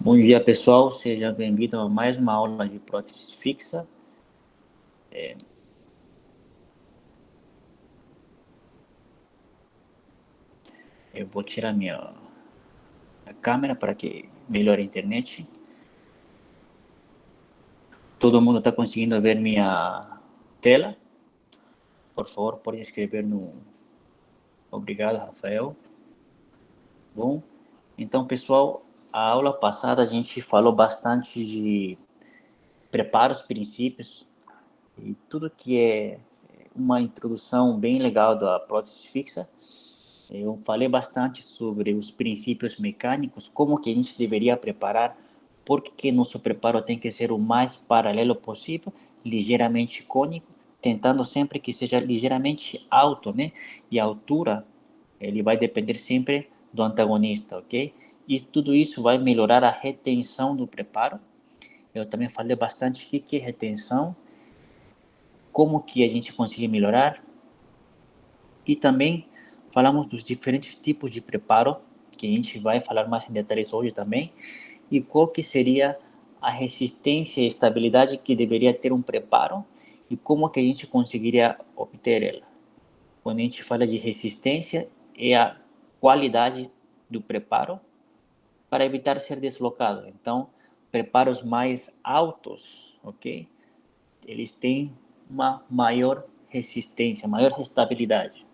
Bom dia, pessoal. Seja bem-vindo a mais uma aula de prótese fixa. Eu vou tirar minha câmera para que melhore a internet. Todo mundo está conseguindo ver minha tela? Por favor, pode escrever no... Obrigado, Rafael. Bom, então, pessoal, a aula passada a gente falou bastante de preparos, princípios e tudo que é uma introdução bem legal da prótese fixa. Eu falei bastante sobre os princípios mecânicos, como que a gente deveria preparar, porque nosso preparo tem que ser o mais paralelo possível, ligeiramente cônico, tentando sempre que seja ligeiramente alto, né? E a altura, ele vai depender sempre do antagonista, ok? E tudo isso vai melhorar a retenção do preparo. Eu também falei bastante o que é retenção, como que a gente consegue melhorar, e também falamos dos diferentes tipos de preparo, que a gente vai falar mais em detalhes hoje também, e qual que seria a resistência e estabilidade que deveria ter um preparo e como que a gente conseguiria obter ela. Quando a gente fala de resistência, é a qualidade do preparo para evitar ser deslocado. Então, preparos mais altos, ok? Eles têm uma maior resistência, maior estabilidade.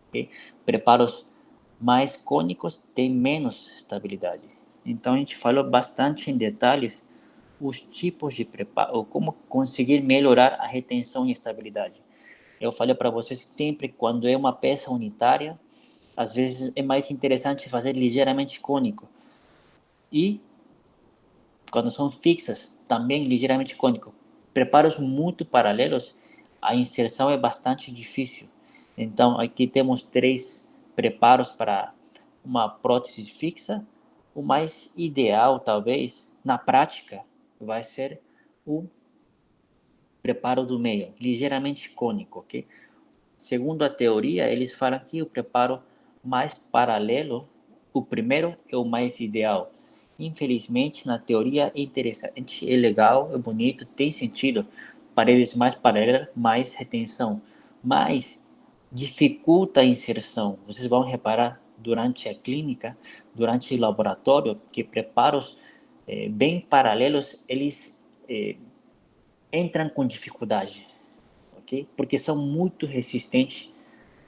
Okay? Preparos mais cônicos têm menos estabilidade. Então a gente falou bastante em detalhes os tipos de preparo, como conseguir melhorar a retenção e estabilidade. Eu falei para vocês sempre, quando é uma peça unitária, às vezes é mais interessante fazer ligeiramente cônico. E quando são fixas, também ligeiramente cônico. Preparos muito paralelos, a inserção é bastante difícil. Então, aqui temos 3 preparos para uma prótese fixa. O mais ideal, talvez, na prática, vai ser o preparo do meio, ligeiramente cônico, ok? Segundo a teoria, eles falam que o preparo mais paralelo, o primeiro é o mais ideal. Infelizmente, na teoria é interessante, é legal, é bonito, tem sentido. Paredes mais paralelas, mais retenção. Mas dificulta a inserção. Vocês vão reparar durante a clínica, durante o laboratório, que preparos bem paralelos, eles entram com dificuldade, ok? Porque são muito resistentes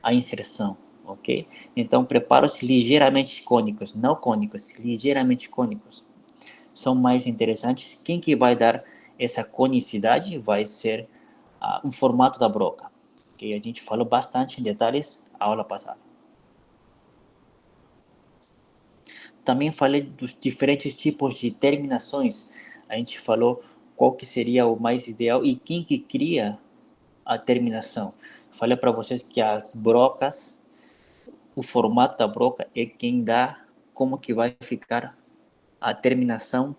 à inserção, ok? Então, preparos ligeiramente cônicos, não cônicos, ligeiramente cônicos, são mais interessantes. Quem que vai dar essa conicidade vai ser um formato da broca, que a gente falou bastante em detalhes na aula passada. Também falei dos diferentes tipos de terminações. A gente falou qual que seria o mais ideal e quem que cria a terminação. Falei para vocês que as brocas, o formato da broca é quem dá como que vai ficar a terminação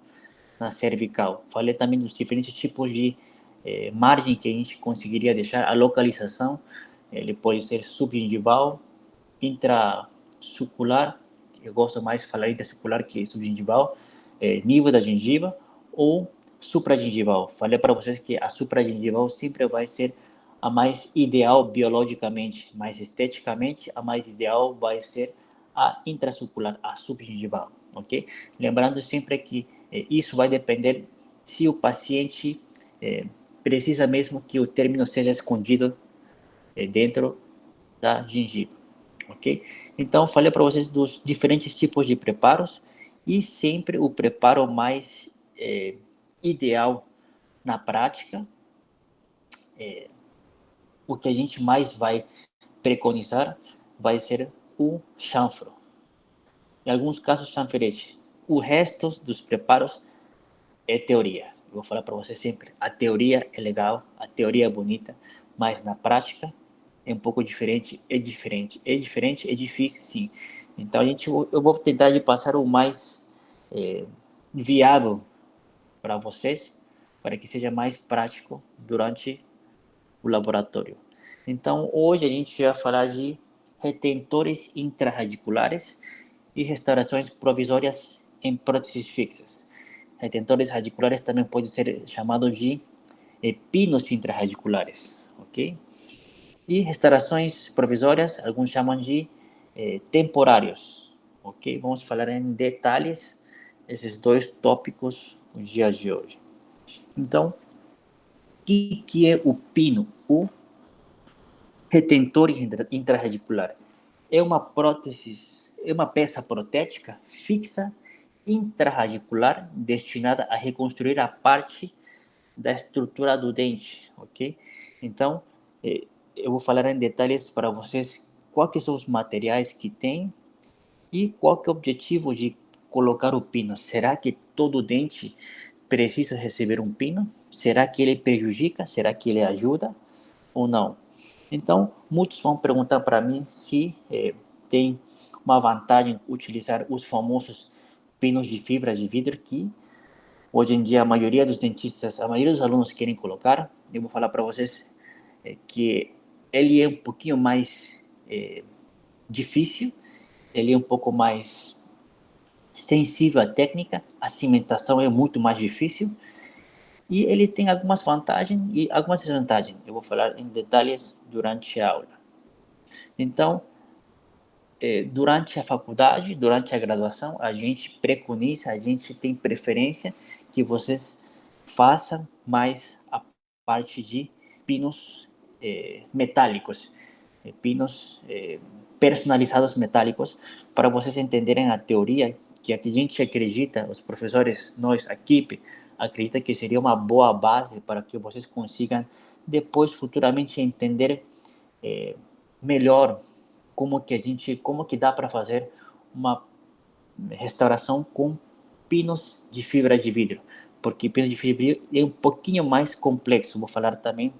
na cervical. Falei também dos diferentes tipos de margem que a gente conseguiria deixar, a localização, ele pode ser subgingival, intrasucular, eu gosto mais de falar intrasucular que subgingival, nível da gengiva, ou supragengival. Falei para vocês que a supragengival sempre vai ser a mais ideal biologicamente, mas esteticamente a mais ideal vai ser a intrasucular, a subgengival, ok? Lembrando sempre que isso vai depender se o paciente precisa mesmo que o término seja escondido dentro da gengiva, ok? Então, falei para vocês dos diferentes tipos de preparos e sempre o preparo mais ideal na prática, o que a gente mais vai preconizar vai ser o chanfro. Em alguns casos, chanferete. O resto dos preparos é teoria. Eu vou falar para você sempre, a teoria é legal, a teoria é bonita, mas na prática é um pouco diferente, é diferente, é diferente, é difícil, sim. Então eu vou tentar de passar o mais viável para vocês, para que seja mais prático durante o laboratório. Então hoje a gente vai falar de retentores intrarradiculares e restaurações provisórias em próteses fixas. Retentores radiculares também podem ser chamados de pinos intrarradiculares, ok? E restaurações provisórias, alguns chamam de temporários, ok? Vamos falar em detalhes esses dois tópicos nos dias de hoje. Então, o que é o pino? O retentor intrarradicular é uma prótese, é uma peça protética fixa intrarradicular destinada a reconstruir a parte da estrutura do dente, ok? Então, eu vou falar em detalhes para vocês quais são os materiais que tem e qual que é o objetivo de colocar o pino. Será que todo dente precisa receber um pino? Será que ele prejudica? Será que ele ajuda ou não? Então, muitos vão perguntar para mim se tem uma vantagem utilizar os famosos pinos de fibra de vidro que hoje em dia a maioria dos dentistas, a maioria dos alunos querem colocar. Eu vou falar para vocês que ele é um pouquinho mais difícil, ele é um pouco mais sensível à técnica, a cimentação é muito mais difícil e ele tem algumas vantagens e algumas desvantagens. Eu vou falar em detalhes durante a aula. Então, durante a faculdade, durante a graduação, a gente preconiza, a gente tem preferência que vocês façam mais a parte de pinos metálicos, pinos personalizados metálicos, para vocês entenderem a teoria que a gente acredita, os professores, nós, a equipe, acredita que seria uma boa base para que vocês consigam depois, futuramente, entender melhor como que dá para fazer uma restauração com pinos de fibra de vidro, porque pinos de fibra de vidro é um pouquinho mais complexo, vou falar também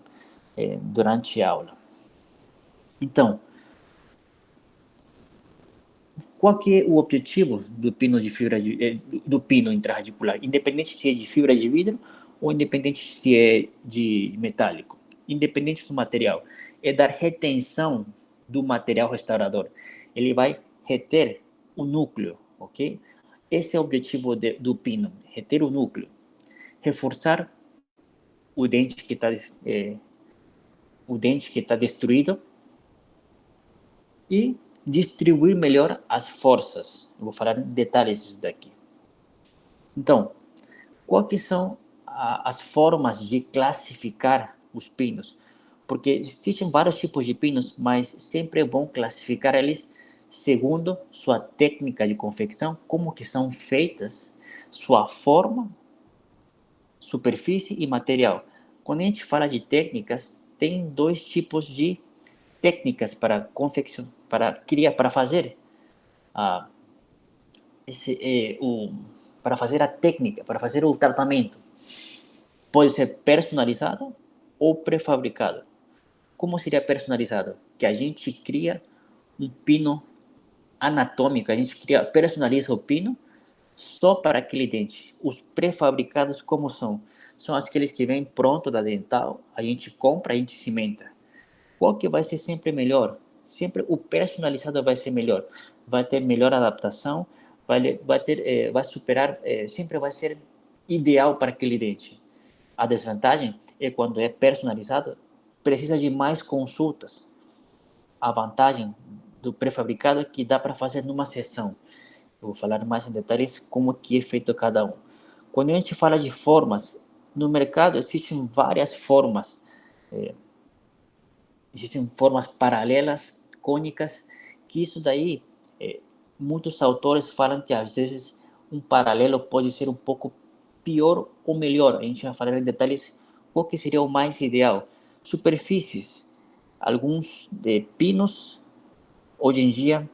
durante a aula. Então, qual que é o objetivo do pino de fibra do pino intrarradicular, independente se é de fibra de vidro ou independente se é de metálico, independente do material, é dar retenção do material restaurador. Ele vai reter o núcleo, ok? Esse é o objetivo do pino, reter o núcleo, reforçar o dente que está destruído e distribuir melhor as forças. Eu vou falar em detalhes disso daqui. Então, quais são as formas de classificar os pinos? Porque existem vários tipos de pinos, mas sempre é bom classificar eles segundo sua técnica de confecção, como que são feitas, sua forma, superfície e material. Quando a gente fala de técnicas, tem dois tipos de técnicas para confecção, para criar, para fazer a para fazer a técnica, para fazer o tratamento. Pode ser personalizado ou pré-fabricado. Como seria personalizado? Que a gente cria um pino anatômico, a gente personaliza o pino só para aquele dente. Os pré-fabricados como são? São aqueles que vêm pronto da dental, a gente compra, a gente cimenta. Qual que vai ser sempre melhor? Sempre o personalizado vai ser melhor. Vai ter melhor adaptação, vai superar, sempre vai ser ideal para aquele dente. A desvantagem é quando é personalizado, precisa de mais consultas. A vantagem do pré-fabricado é que dá para fazer numa sessão. Eu vou falar mais em detalhes como que é feito cada um. Quando a gente fala de formas, no mercado existem várias formas. Existem formas paralelas, cônicas, que isso daí, muitos autores falam que às vezes um paralelo pode ser um pouco pior ou melhor. A gente vai falar em detalhes qual que seria o mais ideal. Superfícies, alguns pinos, hoje em dia,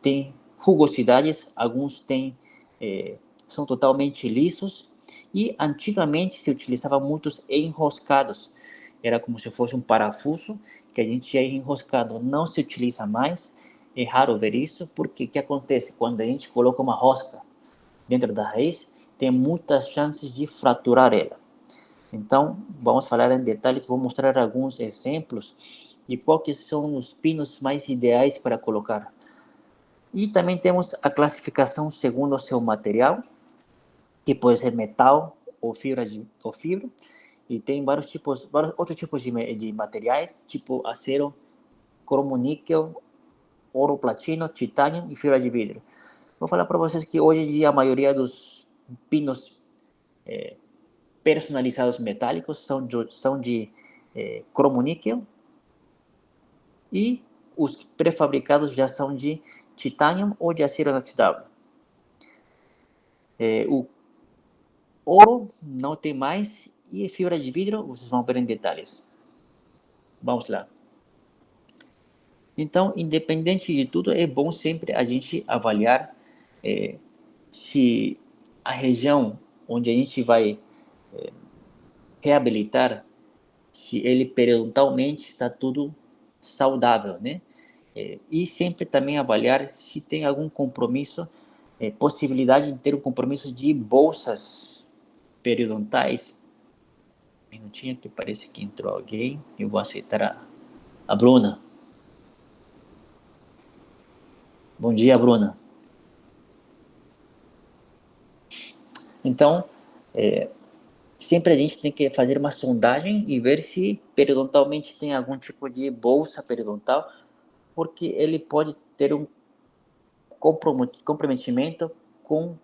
têm rugosidades, alguns têm, são totalmente lisos, e antigamente se utilizava muitos enroscados, era como se fosse um parafuso que a gente ia enroscado, não se utiliza mais, é raro ver isso, porque o que acontece? Quando a gente coloca uma rosca dentro da raiz, tem muitas chances de fraturar ela. Então, vamos falar em detalhes, vou mostrar alguns exemplos de quais são os pinos mais ideais para colocar. E também temos a classificação segundo o seu material, que pode ser metal ou fibra. E tem vários outros tipos de materiais, tipo acero, cromo níquel, ouro platino, titânio e fibra de vidro. Vou falar para vocês que hoje em dia a maioria dos pinos personalizados metálicos são de cromo níquel, e os pré-fabricados já são de titânio ou de acero inoxidável. O ouro não tem mais, e fibra de vidro vocês vão ver em detalhes. Vamos lá. Então, independente de tudo, é bom sempre a gente avaliar se a região onde a gente vai reabilitar, se ele periodontalmente está tudo saudável, né? E sempre também avaliar se tem algum compromisso, possibilidade de ter um compromisso de bolsas periodontais. Um minutinho que parece que entrou alguém, eu vou aceitar a Bruna. Bom dia, Bruna. Então, sempre a gente tem que fazer uma sondagem e ver se periodontalmente tem algum tipo de bolsa periodontal, porque ele pode ter um comprometimento com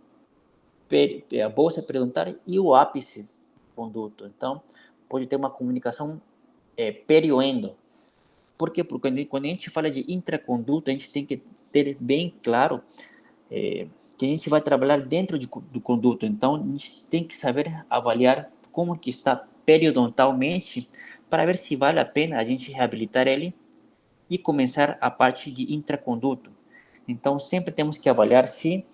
a bolsa periodontal e o ápice do conduto. Então, pode ter uma comunicação perioendo. Por quê? Porque quando a gente fala de intraconduto, a gente tem que ter bem claro que a gente vai trabalhar dentro do conduto. Então, a gente tem que saber avaliar como que está periodontalmente para ver se vale a pena a gente reabilitar ele e começar a parte de intraconduto. Então, sempre temos que avaliar se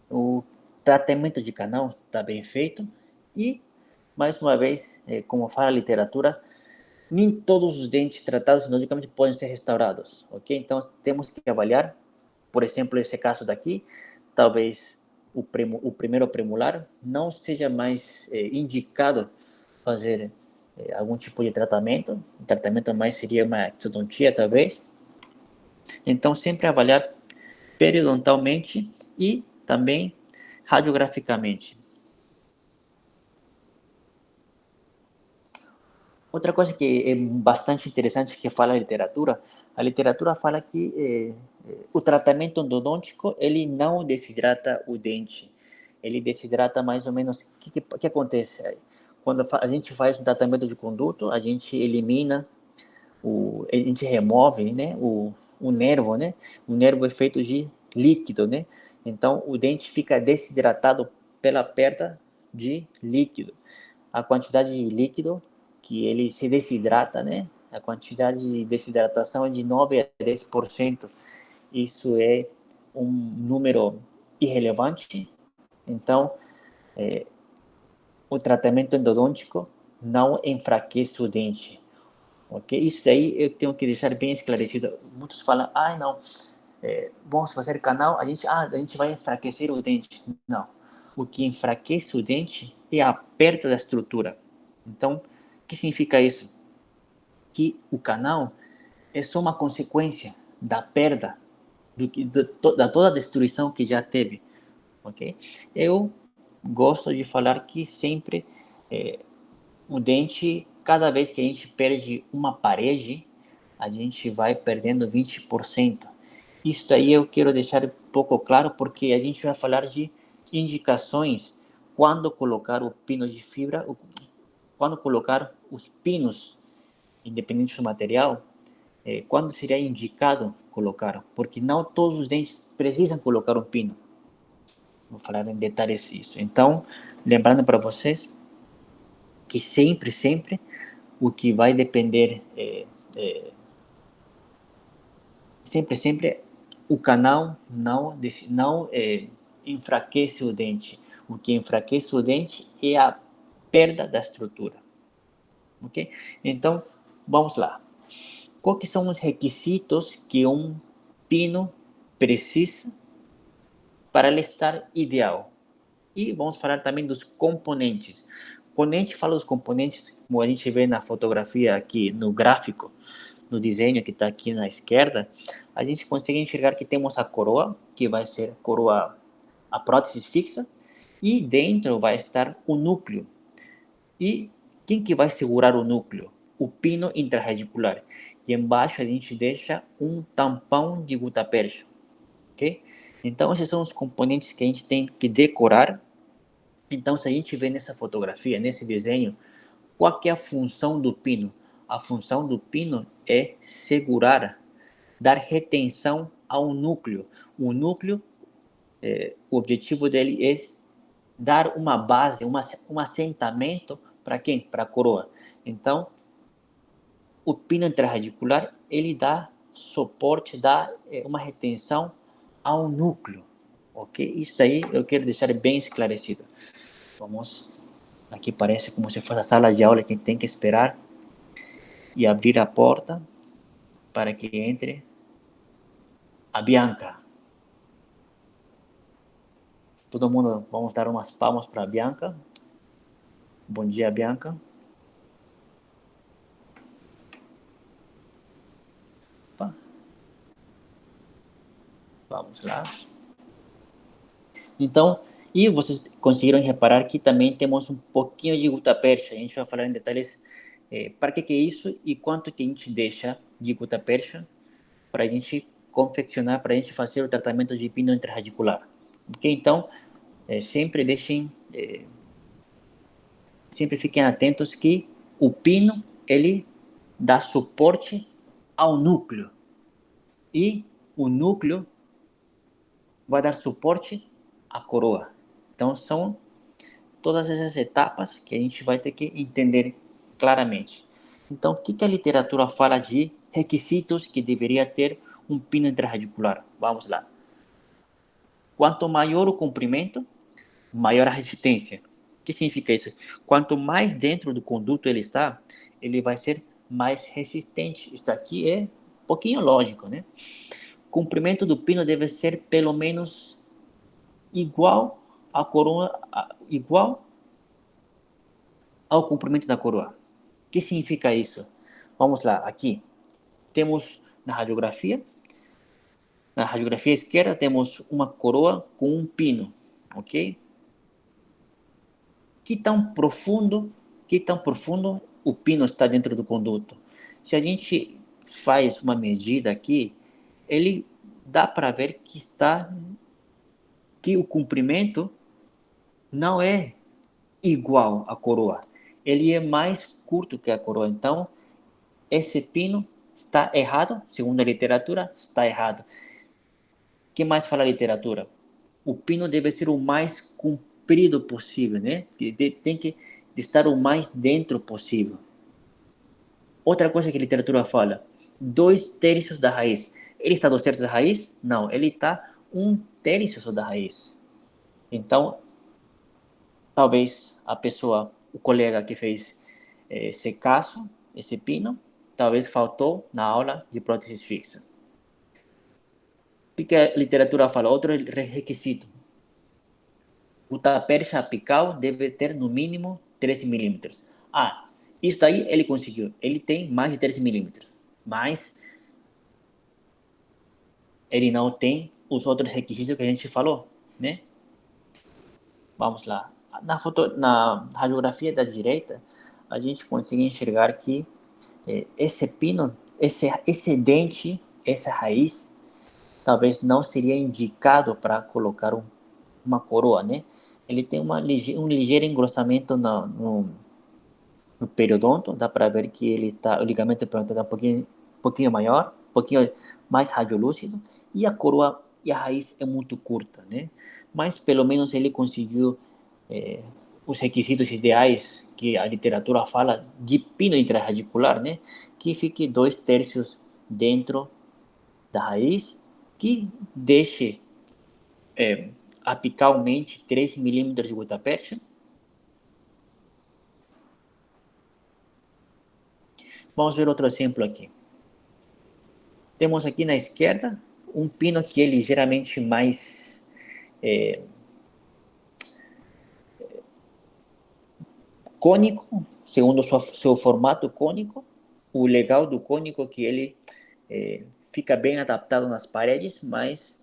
o tratamento de canal está bem feito e, mais uma vez, como fala a literatura, nem todos os dentes tratados logicamente podem ser restaurados, ok? Então, temos que avaliar, por exemplo, esse caso daqui, talvez o primeiro premolar não seja mais indicado fazer algum tipo de tratamento, o tratamento mais seria uma exodontia, talvez. Então, sempre avaliar periodontalmente e também radiograficamente. Outra coisa que é bastante interessante que fala a literatura fala que o tratamento endodôntico ele não desidrata o dente, ele desidrata mais ou menos o que acontece quando a gente faz um tratamento de conduto, a gente elimina a gente remove, né, o nervo, né, o nervo é feito de líquido, né, então o dente fica desidratado pela perda de líquido. A quantidade de líquido que ele se desidrata, né? A quantidade de desidratação é de 9 a 10%. Isso é um número irrelevante. Então, o tratamento endodôntico não enfraquece o dente, ok? Isso aí eu tenho que deixar bem esclarecido. Muitos falam, não, vamos fazer canal, a gente vai enfraquecer o dente. Não, o que enfraquece o dente é a perda da estrutura. Então, o que significa isso? Que o canal é só uma consequência da perda, da toda a destruição que já teve, ok? Eu gosto de falar que sempre o dente, cada vez que a gente perde uma parede, a gente vai perdendo 20%. Isso aí eu quero deixar um pouco claro, porque a gente vai falar de indicações quando colocar o pino de fibra, quando colocar os pinos, independente do material, quando seria indicado colocar, porque não todos os dentes precisam colocar um pino. Vou falar em detalhes isso. Então, lembrando para vocês que sempre, o que vai depender, sempre, o canal não enfraquece o dente. O que enfraquece o dente é a perda da estrutura. Ok? Então, vamos lá. Quais são os requisitos que um pino precisa para ele estar ideal? E vamos falar também dos componentes. Quando a gente fala dos componentes, como a gente vê na fotografia aqui no gráfico, no desenho que está aqui na esquerda, a gente consegue enxergar que temos a coroa, que vai ser a prótese fixa, e dentro vai estar o núcleo. E quem que vai segurar o núcleo? O pino intrarradicular. E embaixo a gente deixa um tampão de gutapercha, ok? Então esses são os componentes que a gente tem que decorar. Então se a gente vê nessa fotografia, nesse desenho, qual que é a função do pino? A função do pino é segurar, dar retenção ao núcleo. O núcleo, o objetivo dele é dar uma base, um assentamento para quem? Para a coroa. Então, o pino intrarradicular, ele dá suporte, dá uma retenção ao núcleo, ok? Isso daí eu quero deixar bem esclarecido. Vamos, aqui parece como se fosse a sala de aula que tem que esperar e abrir a porta para que entre a Bianca. Todo mundo, vamos dar umas palmas para a Bianca. Bom dia, Bianca. Opa. Vamos lá. Então, e vocês conseguiram reparar que também temos um pouquinho de gutapercha. A gente vai falar em detalhes para que é isso e quanto que a gente deixa de gutapercha para a gente confeccionar, para a gente fazer o tratamento de pino intrarradicular. Ok? Então, sempre deixem, sempre fiquem atentos que o pino, ele dá suporte ao núcleo e o núcleo vai dar suporte à coroa. Então, são todas essas etapas que a gente vai ter que entender claramente. Então, o que a literatura fala de requisitos que deveria ter um pino intrarradicular? Vamos lá. Quanto maior o comprimento, maior a resistência. O que significa isso? Quanto mais dentro do conduto ele está, ele vai ser mais resistente. Isso aqui é um pouquinho lógico, né? O comprimento do pino deve ser pelo menos igual à coroa, igual ao comprimento da coroa. O que significa isso? Vamos lá, aqui temos na radiografia esquerda temos uma coroa com um pino, ok? Que tão profundo o pino está dentro do conduto? Se a gente faz uma medida aqui, ele dá para ver que o comprimento não é igual à coroa. Ele é mais curto que a coroa. Então, esse pino está errado, segundo a literatura, está errado. O que mais fala a literatura? O pino deve ser o mais comprido possível, né? Tem que estar o mais dentro possível. Outra coisa que a literatura fala, 2/3 da raiz. Ele está 2/3 da raiz? Não, ele está 1/3 só da raiz. Então, talvez a pessoa, o colega que fez esse caso, esse pino, talvez faltou na aula de prótese fixa. O que a literatura fala? Outro requisito. O tapete apical deve ter no mínimo 13 milímetros. Ah, isso daí ele conseguiu. Ele tem mais de 13 milímetros. Mas ele não tem os outros requisitos que a gente falou, né? Vamos lá. Na radiografia da direita, a gente consegue enxergar que esse pino, esse dente, essa raiz, talvez não seria indicado para colocar uma coroa, né? Ele tem um ligeiro engrossamento no periodonto, dá para ver que o ligamento periodontal está um pouquinho maior, um pouquinho mais radiolúcido, e a coroa e a raiz é muito curta, né? Mas pelo menos ele conseguiu os requisitos ideais que a literatura fala de pino intrarradicular, né? Que fique 2/3 dentro da raiz, que deixe apicalmente 13 milímetros de gutapercha. Vamos ver outro exemplo aqui. Temos aqui na esquerda um pino que é ligeiramente mais cônico, segundo seu formato cônico, o legal do cônico é que ele fica bem adaptado nas paredes, mas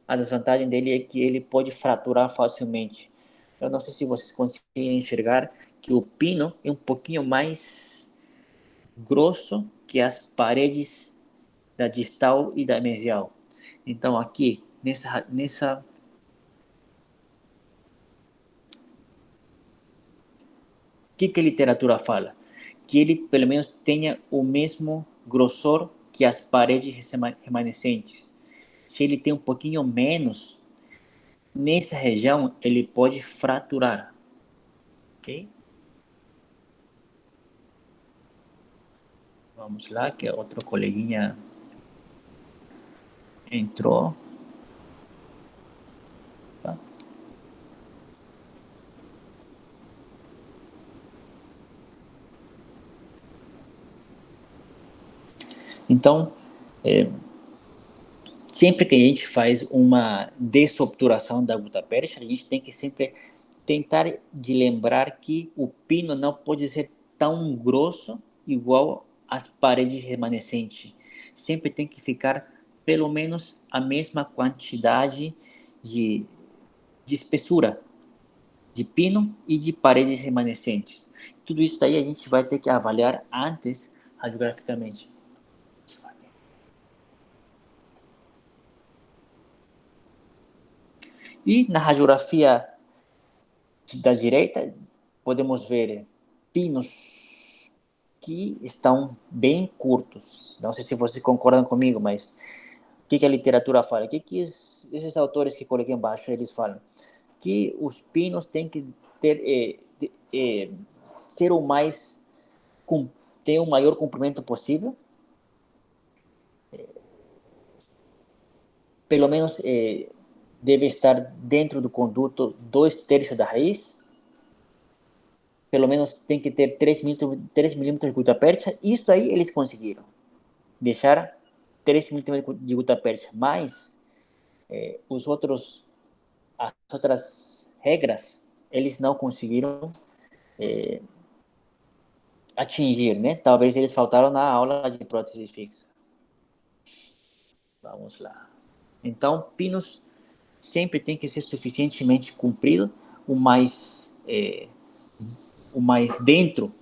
a desvantagem dele é que ele pode fraturar facilmente. Eu não sei se vocês conseguem enxergar que o pino é um pouquinho mais grosso que as paredes da distal e da mesial. Então aqui, que a literatura fala? Que ele pelo menos tenha o mesmo grossor que as paredes remanescentes. Se ele tem um pouquinho menos, nessa região ele pode fraturar. Ok? Vamos lá, que outro coleguinha entrou. Tá? Então, sempre que a gente faz uma desobturação da gutapercha, a gente tem que sempre tentar de lembrar que o pino não pode ser tão grosso igual às paredes remanescentes. Sempre tem que ficar pelo menos a mesma quantidade de, de espessura de pino e de paredes remanescentes. Tudo isso daí a gente vai ter que avaliar antes radiograficamente. E na radiografia da direita, podemos ver pinos que estão bem curtos. Não sei se vocês concordam comigo, mas o que a literatura fala? O que esses autores que coloquei embaixo eles falam? Que os pinos têm que ter ser o mais ter o maior comprimento possível, pelo menos deve estar dentro do conduto 2/3 da raiz, pelo menos tem que ter 3 milímetros de gutta-percha. Isso aí eles conseguiram deixar 3 milímetros de gutta-percha, mas os outros, as outras regras eles não conseguiram atingir, né? Talvez eles faltaram na aula de prótese fixa. Vamos lá. Então, pinos sempre tem que ser suficientemente comprido, o mais, o mais dentro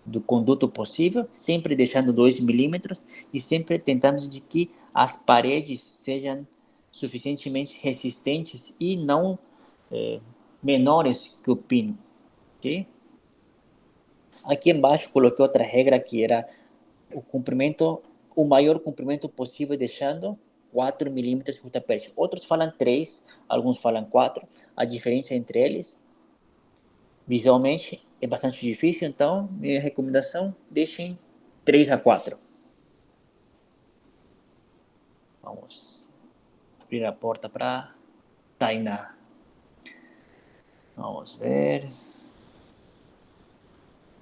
do conduto possível, sempre deixando 2 milímetros e sempre tentando de que as paredes sejam suficientemente resistentes e não menores que o pino. Okay? Aqui embaixo coloquei outra regra que era o comprimento, o maior comprimento possível, deixando 4 milímetros de gutta-percha. Outros falam 3, alguns falam 4. A diferença entre eles, visualmente, é bastante difícil, então minha recomendação, deixem 3 a 4. Vamos abrir a porta para Tainá. Vamos ver.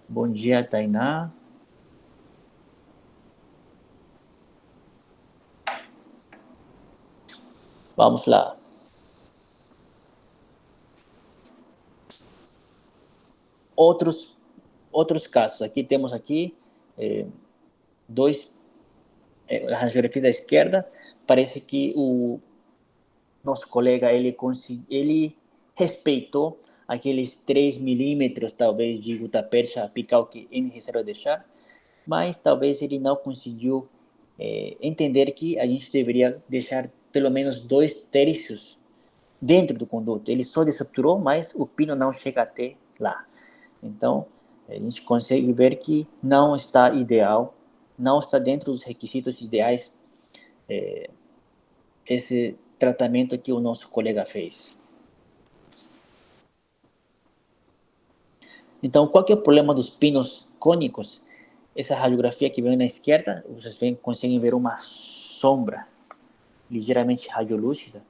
Bom dia, Tainá. Vamos lá. Outros, outros casos. Aqui temos aqui dois. A radiografia da esquerda, parece que o nosso colega ele respeitou aqueles 3 milímetros, talvez, de gutta-percha apical que é necessário deixar, mas talvez ele não conseguiu entender que a gente deveria deixar pelo menos 2/3 dentro do conduto. Ele só desobturou, mas o pino não chega até lá. Então, a gente consegue ver que não está ideal, não está dentro dos requisitos ideais esse tratamento que o nosso colega fez. Então, qual que é o problema dos pinos cônicos? Essa radiografia que vem na esquerda, vocês conseguem ver uma sombra ligeiramente radiolúcida.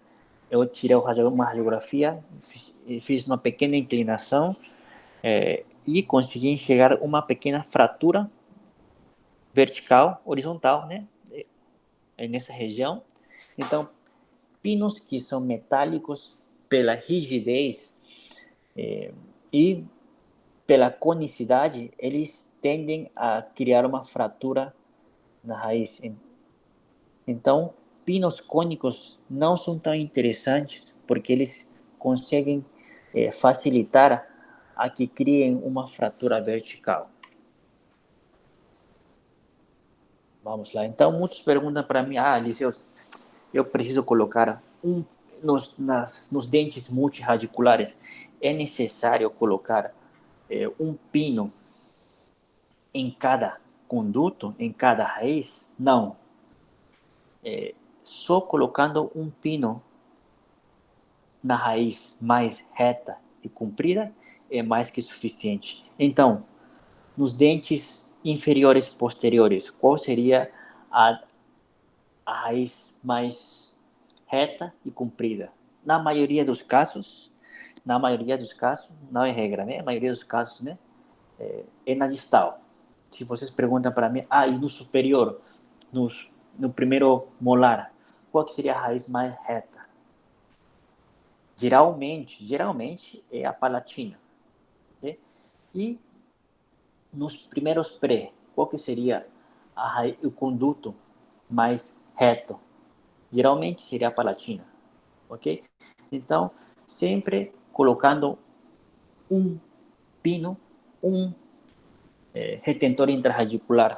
Eu tirei uma radiografia, fiz uma pequena inclinação e consegui enxergar uma pequena fratura vertical, horizontal, né? Nessa região. Então, pinos que são metálicos pela rigidez e pela conicidade, eles tendem a criar uma fratura na raiz. Então, pinos cônicos não são tão interessantes porque eles conseguem facilitar a que criem uma fratura vertical. Vamos lá. Então, muitos perguntam para mim, Liceu, eu preciso colocar nos dentes multirradiculares, é necessário colocar um pino em cada conduto, em cada raiz? Não. Só colocando um pino na raiz mais reta e comprida é mais que suficiente. Então, nos dentes inferiores posteriores, qual seria a raiz mais reta e comprida? Na maioria dos casos, não é regra, né? A maioria dos casos, né? É na distal. Se vocês perguntam para mim, e no superior, no primeiro molar, qual que seria a raiz mais reta? Geralmente é a palatina. Né? E nos primeiros pré, qual que seria o conduto mais reto? Geralmente seria a palatina, ok? Então, sempre colocando um pino, um retentor intrarradicular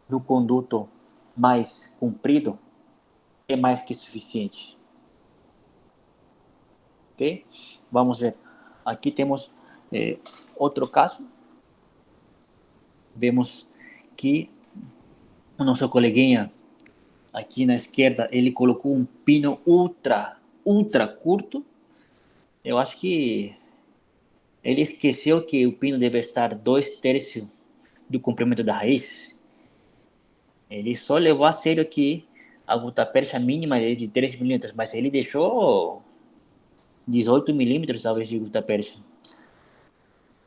no conduto mais comprido é mais que suficiente, ok? Vamos ver. Aqui temos outro caso. Vemos que o nosso coleguinha aqui na esquerda, ele colocou um pino ultra curto. Eu acho que ele esqueceu que o pino deve estar 2/3 do comprimento da raiz. Ele só levou a sério que a gutapercha mínima é de 3 milímetros, mas ele deixou 18 milímetros, talvez, de gutapercha.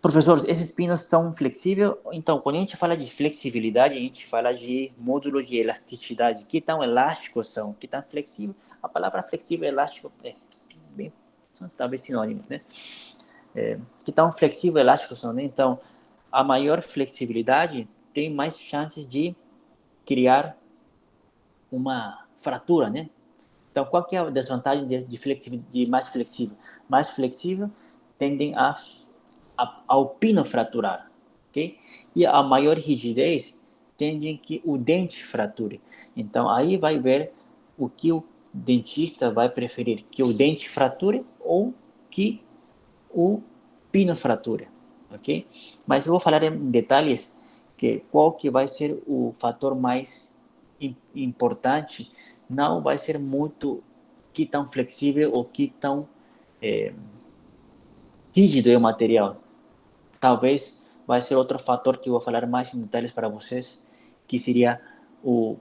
Professores, esses pinos são flexíveis? Então, quando a gente fala de flexibilidade, a gente fala de módulo de elasticidade. Que tão elásticos são? Que tão flexível? A palavra flexível e elástico bem, são talvez sinônimos, né? Que tão flexível e elástico são, né? Então, a maior flexibilidade tem mais chances de criar uma fratura, né? Então, qual que é a desvantagem de mais flexível? Mais flexível tendem ao pino fraturar, ok? E a maior rigidez tende que o dente frature. Então, aí vai ver o que o dentista vai preferir, que o dente frature ou que o pino frature, ok? Mas eu vou falar em detalhes qual que vai ser o fator mais importante. Não vai ser muito que tão flexível ou que tão rígido é o material. Talvez vai ser outro fator que eu vou falar mais em detalhes para vocês, que seria o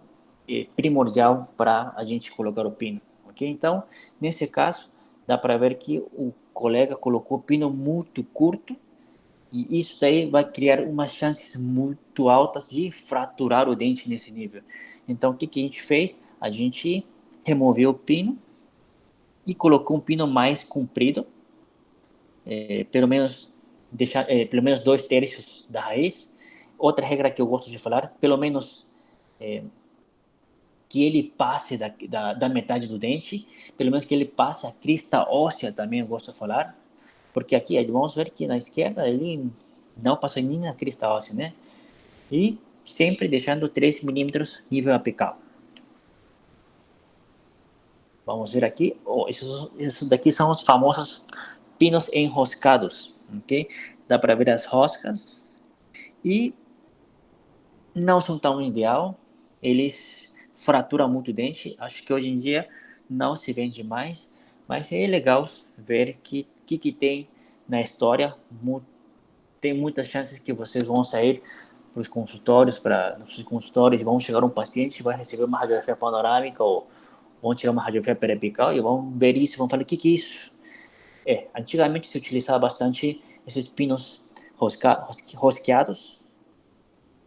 primordial para a gente colocar o pino, ok? Então, nesse caso, dá para ver que o colega colocou o pino muito curto e isso daí vai criar umas chances muito altas de fraturar o dente nesse nível. Então, o que a gente fez? A gente removeu o pino e colocou um pino mais comprido, pelo menos 2/3 da raiz. Outra regra que eu gosto de falar, pelo menos que ele passe da metade do dente, pelo menos que ele passe a crista óssea também, eu gosto de falar, porque aqui vamos ver que na esquerda ele não passou nem na crista óssea, né? E sempre deixando 3 milímetros nível apical. Vamos ver aqui, isso daqui são os famosos pinos enroscados, ok? Dá para ver as roscas e não são tão ideal, eles fraturam muito o dente, acho que hoje em dia não se vende mais, mas é legal ver que tem na história, tem muitas chances que vocês vão sair para os consultórios, vão chegar um paciente, vai receber uma radiografia panorâmica ou vão tirar uma radiografia periapical e vão ver isso, vão falar, o que é isso? Antigamente se utilizava bastante esses pinos rosqueados.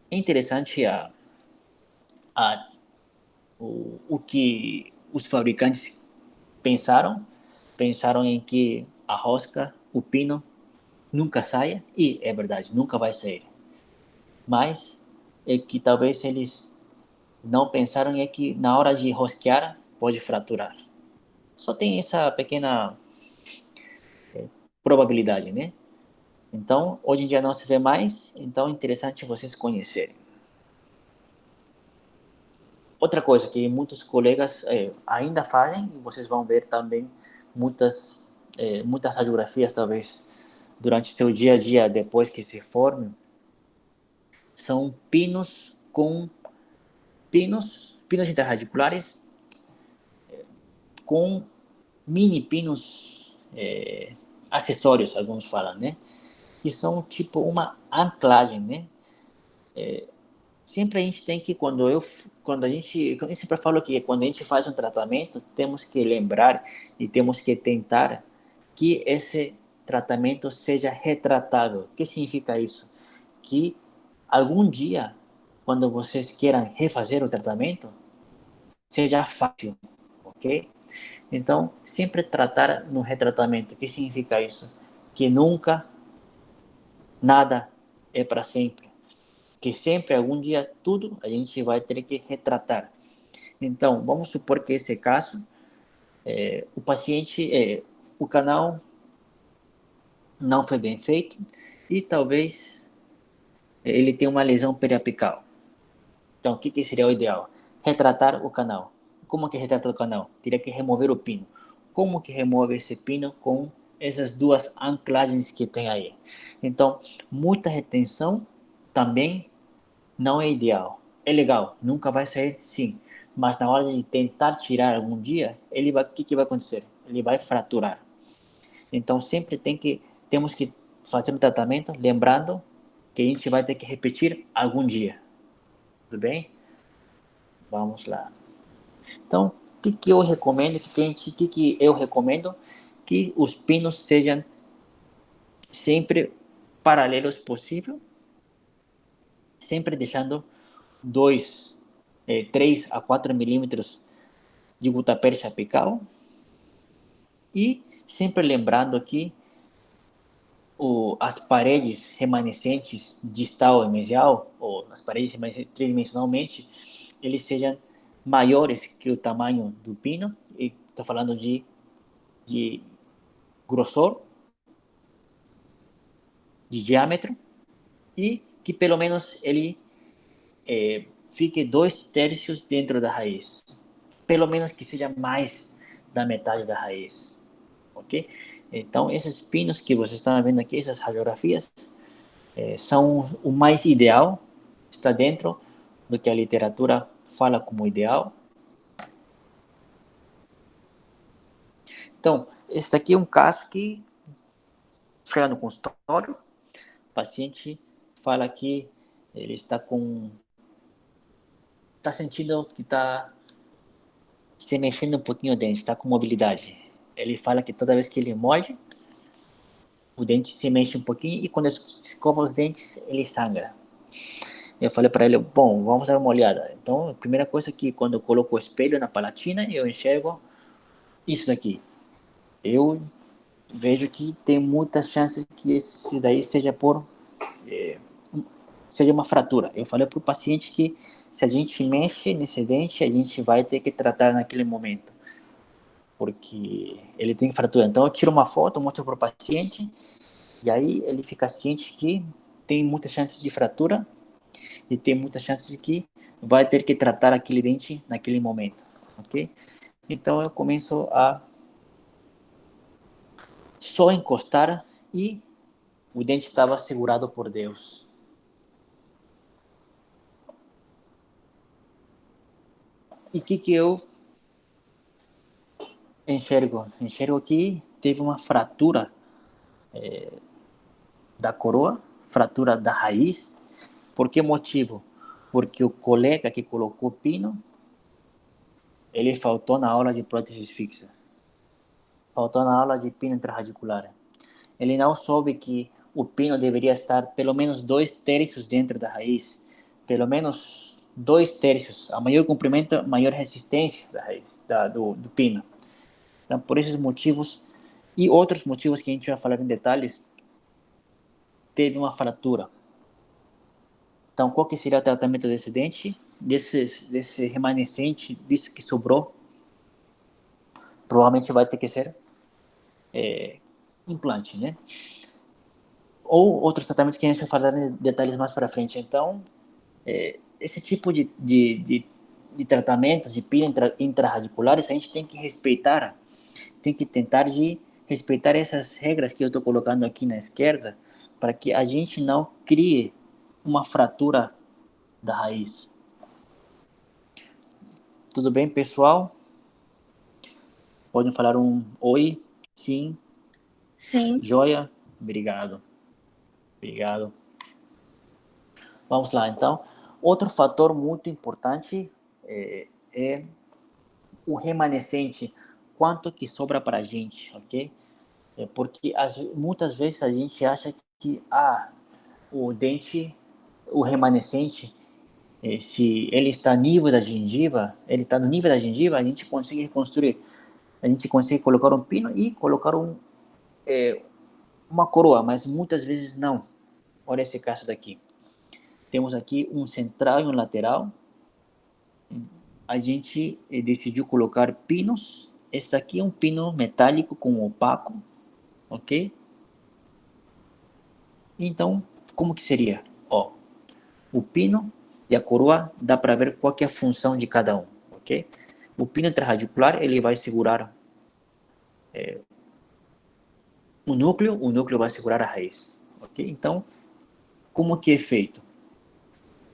É interessante a, o que os fabricantes pensaram em que a rosca, o pino, nunca saia, e é verdade, nunca vai sair. mas é que talvez eles não pensaram é que na hora de rosquear pode fraturar. Só tem essa pequena probabilidade, né? Então, hoje em dia não se vê mais, então é interessante vocês conhecerem. Outra coisa que muitos colegas ainda fazem, e vocês vão ver também muitas radiografias, talvez, durante seu dia a dia, depois que se formem, são pinos interradiculares com mini pinos acessórios, alguns falam, né? Que são tipo uma anclagem, né? Sempre a gente tem que, eu sempre falo que quando a gente faz um tratamento, temos que lembrar e temos que tentar que esse tratamento seja retratável. O que significa isso? Que algum dia, quando vocês queiram refazer o tratamento, seja fácil, ok? Então, sempre tratar no retratamento. O que significa isso? Que nunca nada é para sempre. Que sempre, algum dia, tudo a gente vai ter que retratar. Então, vamos supor que esse caso, o paciente, o canal não foi bem feito e talvez ele tenha uma lesão periapical. Então, o que seria o ideal? Retratar o canal. Como que retrata o canal? Teria que remover o pino. Como que remove esse pino com essas duas anclagens que tem aí? Então, muita retenção também não é ideal. É legal, nunca vai sair, sim. Mas na hora de tentar tirar algum dia, o que vai acontecer? Ele vai fraturar. Então, sempre temos que fazer o tratamento, lembrando que a gente vai ter que repetir algum dia. Tudo bem? Vamos lá. Então, o que eu recomendo? Que eu recomendo? Que os pinos sejam sempre paralelos possível, sempre deixando 3 a 4 milímetros de gutapercha apical e sempre lembrando aqui as paredes remanescentes distal e mesial, ou as paredes remanescentes tridimensionalmente, eles sejam maiores que o tamanho do pino, e estou falando de grossor, de diâmetro, e que pelo menos ele fique 2/3 dentro da raiz. Pelo menos que seja mais da metade da raiz. Ok? Então, esses pinos que vocês estão vendo aqui, essas radiografias, são o mais ideal, está dentro do que a literatura fala como ideal. Então, esse daqui é um caso que chega no consultório, o paciente fala que ele está sentindo que está se mexendo um pouquinho o dente, está com mobilidade. Ele fala que toda vez que ele morde, o dente se mexe um pouquinho e quando ele escova os dentes, ele sangra. Eu falei para ele, bom, vamos dar uma olhada. Então, a primeira coisa é que quando eu coloco o espelho na palatina, eu enxergo isso daqui. Eu vejo que tem muitas chances que esse daí seja uma fratura. Eu falei para o paciente que se a gente mexe nesse dente, a gente vai ter que tratar naquele momento, porque ele tem fratura. Então eu tiro uma foto, mostro para o paciente, e aí ele fica ciente que tem muitas chances de fratura e tem muitas chances de que vai ter que tratar aquele dente naquele momento, ok? Então eu começo a só encostar e o dente estava segurado por Deus. E o que eu enxergo? Enxergo que teve uma fratura da coroa, fratura da raiz. Por que motivo? Porque o colega que colocou o pino, ele faltou na aula de prótese fixa. Faltou na aula de pino intrarradicular. Ele não soube que o pino deveria estar pelo menos 2/3 dentro da raiz. Pelo menos 2/3. A maior comprimento, a maior resistência da raiz, do pino. Então, por esses motivos e outros motivos que a gente vai falar em detalhes, teve uma fratura. Então, qual que seria o tratamento desse dente? Desse remanescente, disso que sobrou? Provavelmente vai ter que ser implante, né? Ou outros tratamentos que a gente vai falar em detalhes mais para frente. Então, esse tipo de tratamentos, de pílula intrarradiculares, a gente tem que respeitar, tem que tentar de respeitar essas regras que eu estou colocando aqui na esquerda, para que a gente não crie uma fratura da raiz. Tudo bem, pessoal? Podem falar um oi, sim, Sim. joia, obrigado, obrigado. Vamos lá, então. Outro fator muito importante é o remanescente, quanto que sobra para a gente, ok? Porque muitas vezes a gente acha que o dente, o remanescente, se ele está nível da gengiva, ele está no nível da gengiva, a gente consegue reconstruir. A gente consegue colocar um pino e colocar uma coroa, mas muitas vezes não. Olha esse caso daqui. Temos aqui um central e um lateral. A gente decidiu colocar pinos. Esse daqui é um pino metálico com opaco, ok? Então, como que seria? Ó, o pino e a coroa dá para ver qual que é a função de cada um, ok? O pino intrarradicular ele vai segurar o núcleo vai segurar a raiz, ok? Então, como que é feito?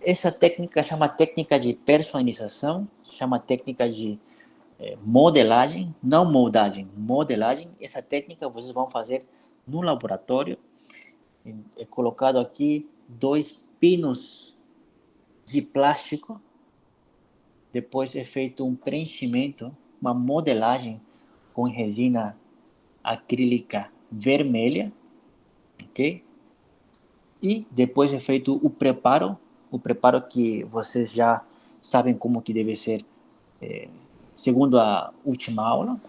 Essa técnica chama técnica de personalização, chama técnica de modelagem, não moldagem, modelagem. Essa técnica vocês vão fazer no laboratório. É colocado aqui 2 pinos de plástico, depois é feito um preenchimento, uma modelagem com resina acrílica vermelha, ok? E depois é feito o preparo que vocês já sabem como que deve ser, segundo a última aula.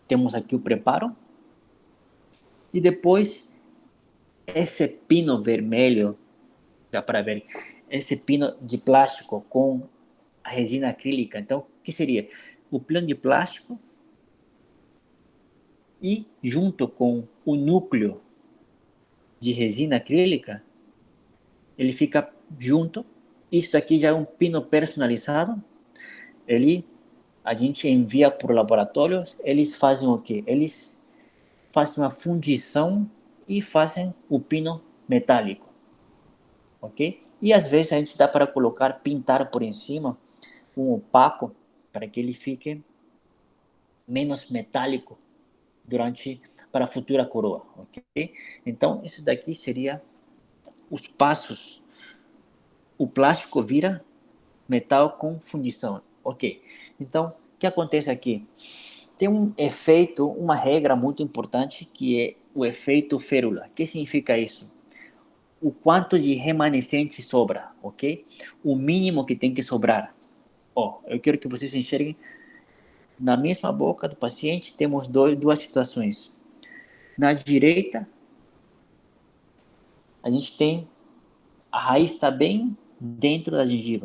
Temos aqui o preparo. E depois, esse pino vermelho, dá para ver, esse pino de plástico com a resina acrílica. Então, o que seria? O pino de plástico e junto com o núcleo de resina acrílica, ele fica junto. Isso aqui já é um pino personalizado. A gente envia para o laboratório, eles fazem o quê? Eles fazem uma fundição e fazem o pino metálico, ok? E às vezes a gente dá para colocar, pintar por em cima um opaco para que ele fique menos metálico para a futura coroa, ok? Então, isso daqui seria os passos. O plástico vira metal com fundição, ok? Então, o que acontece aqui? Tem um efeito, uma regra muito importante que é o efeito férula. O que significa isso? O quanto de remanescente sobra, ok? O mínimo que tem que sobrar. Ó, eu quero que vocês enxerguem na mesma boca do paciente, temos duas situações. Na direita, a gente tem a raiz está bem dentro da gengiva.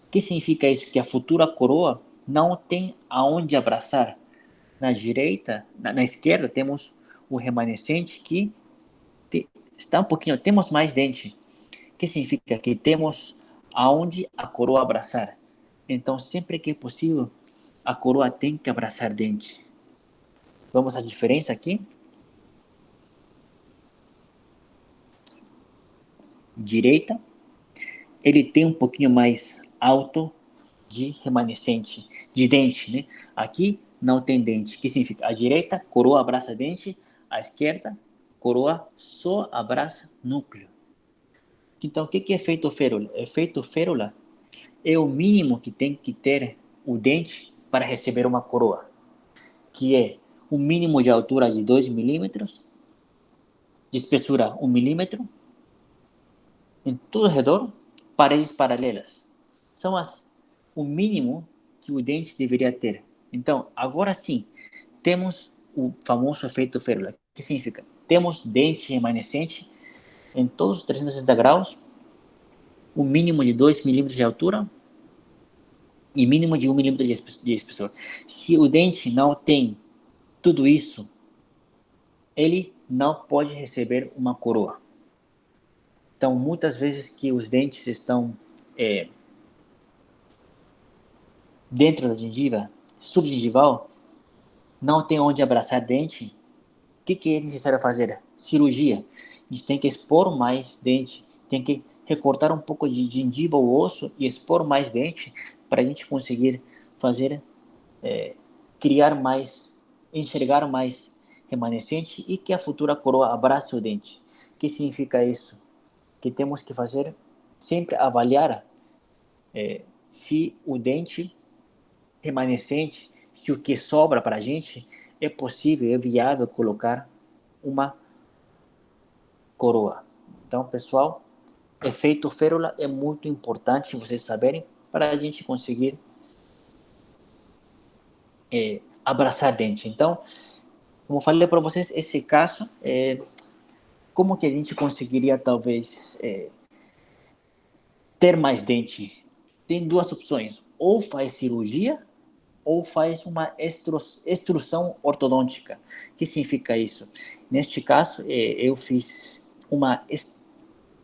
O que significa isso? Que a futura coroa não tem aonde abraçar. Na direita, na esquerda, temos o remanescente que está um pouquinho, temos mais dente. O que significa que temos aonde a coroa abraçar. Então, sempre que é possível, a coroa tem que abraçar dente. Vamos à diferença aqui? Direita, ele tem um pouquinho mais alto de remanescente, de dente, né? Aqui não tem dente, que significa a direita, coroa abraça dente, a esquerda, coroa só abraça núcleo. Então, o que é efeito férula? Efeito férula é o mínimo que tem que ter o dente para receber uma coroa, que é um mínimo de altura de 2 milímetros, de espessura 1 milímetro, em todo o redor, paredes paralelas. São o mínimo que o dente deveria ter. Então, agora sim, temos o famoso efeito férula. O que significa? Temos dente remanescente em todos os 360 graus, um mínimo de 2 milímetros de altura e mínimo de 1 milímetro de espessor. Se o dente não tem tudo isso, ele não pode receber uma coroa. Então, muitas vezes que os dentes estão dentro da gengiva, subgengival, não tem onde abraçar dente, o que é necessário fazer? Cirurgia. A gente tem que expor mais dente, tem que recortar um pouco de gengiva ou osso e expor mais dente para a gente conseguir fazer, criar mais, enxergar mais remanescente e que a futura coroa abrace o dente. O que significa isso? Que temos que fazer sempre avaliar se o dente remanescente, se o que sobra para a gente é possível, é viável colocar uma coroa. Então, pessoal, efeito férula é muito importante vocês saberem para a gente conseguir abraçar dente. Então, como eu falei para vocês, esse caso, como que a gente conseguiria talvez ter mais dente? Tem duas opções: ou faz cirurgia ou faz uma extrusão ortodôntica. O que significa isso? Neste caso, eu fiz uma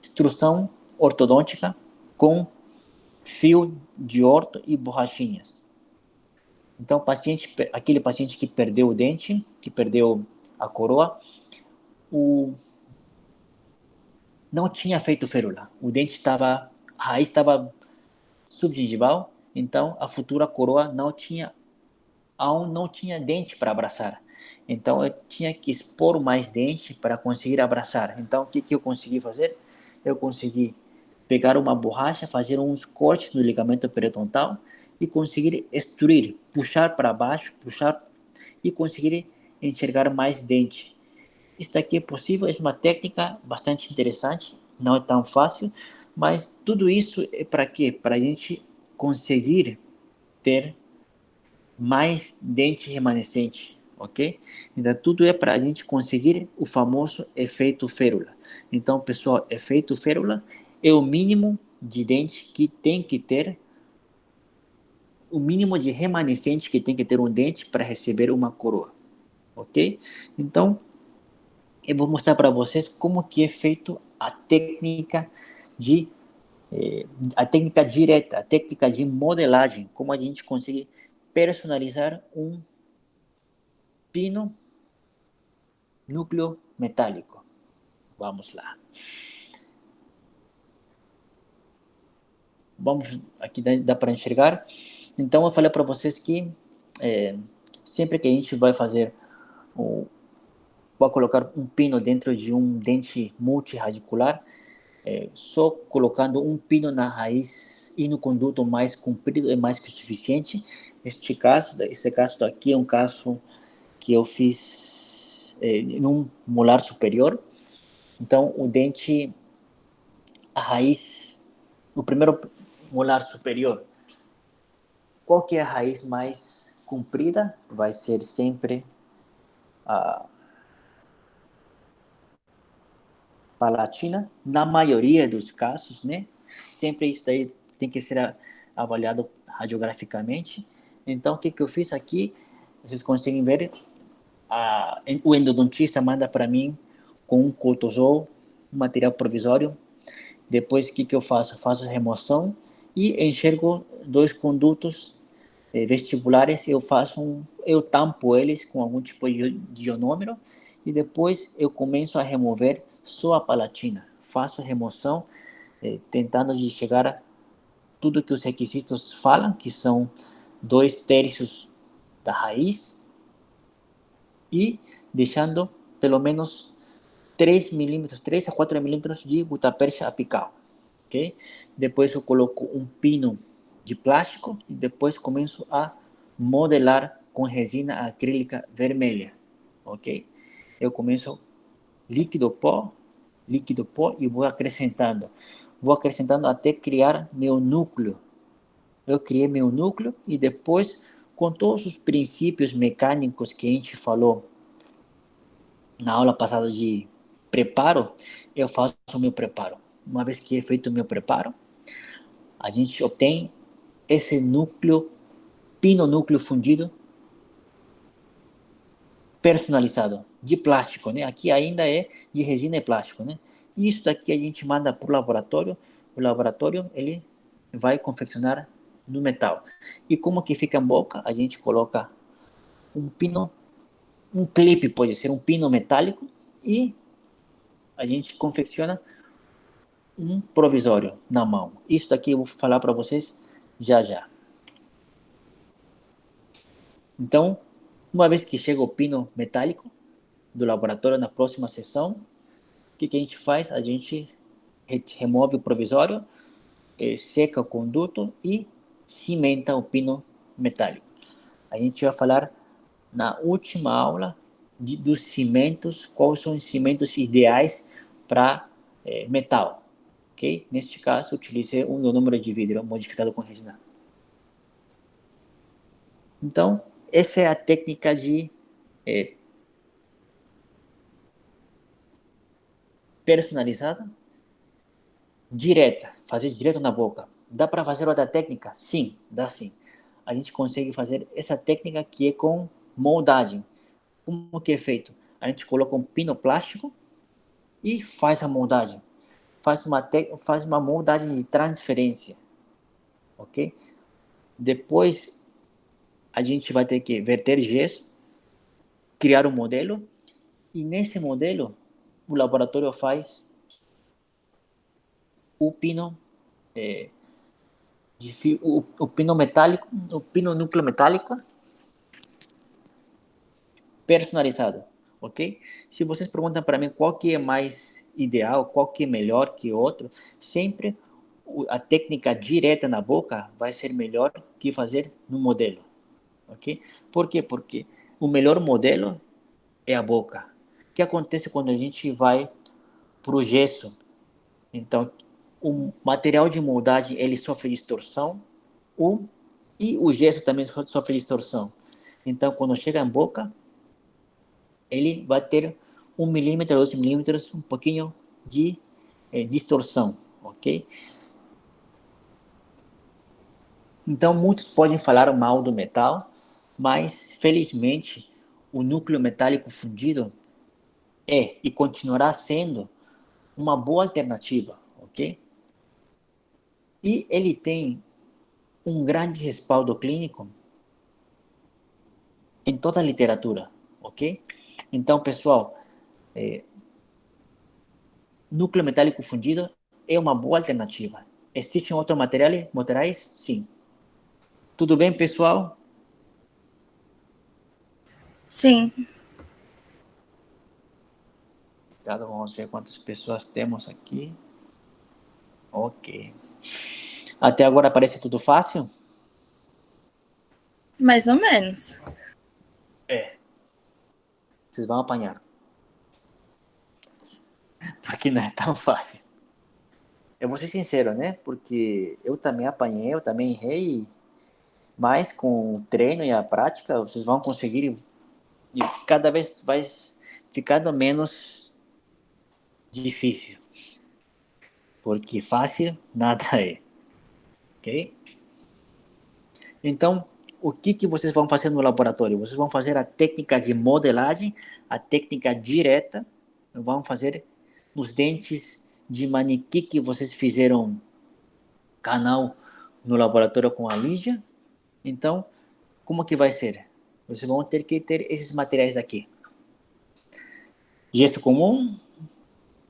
extrusão ortodôntica com fio de orto e borrachinhas. Então, aquele paciente que perdeu o dente, que perdeu a coroa, não tinha feito férula. O dente estava, a raiz estava subgengival, então a futura coroa não tinha dente para abraçar. Então eu tinha que expor mais dente para conseguir abraçar. Então o que eu consegui fazer? Eu consegui pegar uma borracha, fazer uns cortes no ligamento periodontal e conseguir extruir, puxar para baixo, puxar e conseguir enxergar mais dente. Isso daqui é possível, é uma técnica bastante interessante, não é tão fácil, mas tudo isso é para quê? Para a gente conseguir ter mais dente remanescente, ok? Então, tudo é para a gente conseguir o famoso efeito férula. Então, pessoal, efeito férula é o mínimo de dente que tem que ter, o mínimo de remanescente que tem que ter um dente para receber uma coroa, ok? Então, eu vou mostrar para vocês como que é feito de a técnica direta, a técnica de modelagem, como a gente consegue personalizar um pino núcleo metálico. Vamos lá. Vamos, aqui dá para enxergar. Então, eu falei para vocês que sempre que a gente vai fazer, vai colocar um pino dentro de um dente multiradicular, só colocando um pino na raiz e no conduto mais comprido é mais que o suficiente. Esse caso aqui é um caso que eu fiz num molar superior. Então, o dente, a raiz, o primeiro molar superior, qual que é a raiz mais comprida? Vai ser sempre a palatina, na maioria dos casos, né? Sempre isso daí tem que ser avaliado radiograficamente. Então, o que eu fiz aqui? Vocês conseguem ver, o endodontista manda para mim com um cotosol, um material provisório. Depois, o que eu faço? Faço remoção e enxergo dois condutos vestibulares. Eu tampo eles com algum tipo de ionômero e depois eu começo a remover só a palatina. Faço remoção, tentando de chegar a tudo que os requisitos falam, que são 2/3 da raiz e deixando pelo menos 3 milímetros, 3 a 4 milímetros de gutapercha apical, ok? Depois eu coloco um pino de plástico e depois começo a modelar com resina acrílica vermelha, ok? Eu começo líquido pó e vou acrescentando até criar meu núcleo. Eu criei meu núcleo e depois, com todos os princípios mecânicos que a gente falou na aula passada de preparo, eu faço o meu preparo. Uma vez que é feito o meu preparo, a gente obtém esse núcleo, pino núcleo fundido, personalizado, de plástico, né? Aqui ainda é de resina e plástico, né? Isso daqui a gente manda para o laboratório, ele vai confeccionar no metal. E como que fica a boca? A gente coloca um pino, um clipe, pode ser um pino metálico, e a gente confecciona um provisório na mão. Isso daqui eu vou falar para vocês já já. Então, uma vez que chega o pino metálico do laboratório na próxima sessão, o que a gente faz? A gente remove o provisório, seca o conduto e cimenta o pino metálico. A gente vai falar na última aula dos cimentos, quais são os cimentos ideais para metal. Okay? Neste caso, utilizei um número de vidro modificado com resina. Então, essa é a técnica de personalizada, direta, fazer direto na boca. Dá para fazer outra técnica? Sim, dá sim. A gente consegue fazer essa técnica que é com moldagem. Como que é feito? A gente coloca um pino plástico e faz a moldagem. Faz uma moldagem de transferência, ok? Depois a gente vai ter que verter gesso, criar um modelo, e nesse modelo o laboratório faz o pino o pino metálico, o pino núcleo metálico personalizado, ok? Se vocês perguntam para mim qual que é mais ideal, qual que é melhor que outro, sempre a técnica direta na boca vai ser melhor que fazer no modelo, ok? Por quê? Porque o melhor modelo é a boca. O que acontece quando a gente vai para o gesso? Então, o material de moldagem ele sofre distorção, o, e o gesso também sofre distorção. Então, quando chega em boca, ele vai ter 1 milímetro, 2 milímetros, um pouquinho de distorção, ok? Então, muitos podem falar mal do metal, mas, felizmente, o núcleo metálico fundido é e continuará sendo uma boa alternativa, ok? E ele tem um grande respaldo clínico em toda a literatura, ok? Então, pessoal, núcleo metálico fundido é uma boa alternativa. Existem outros materiais? Sim. Tudo bem, pessoal? Sim. Vamos ver quantas pessoas temos aqui. Ok. Até agora parece tudo fácil? Mais ou menos. É. Vocês vão apanhar. Porque não é tão fácil. Eu vou ser sincero, né? Porque eu também apanhei, eu também errei. Mas com o treino e a prática, vocês vão conseguir e cada vez vai ficando menos difícil. Porque fácil nada é. Ok? Então, o que vocês vão fazer no laboratório? Vocês vão fazer a técnica de modelagem, a técnica direta, vão fazer os dentes de manequim que vocês fizeram canal no laboratório com a Lígia. Então, como que vai ser? Vocês vão ter que ter esses materiais aqui. Gesso comum,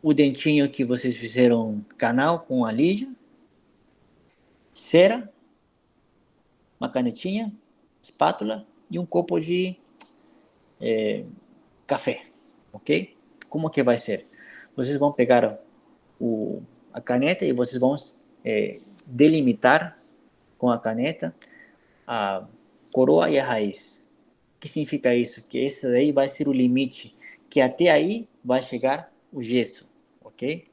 o dentinho que vocês fizeram canal com a Lígia, cera, uma canetinha, espátula e um copo de café, ok? Como que vai ser? Vocês vão pegar a caneta e vocês vão delimitar com a caneta a coroa e a raiz. O que significa isso? Que esse aí vai ser o limite, que até aí vai chegar o gesso, ok?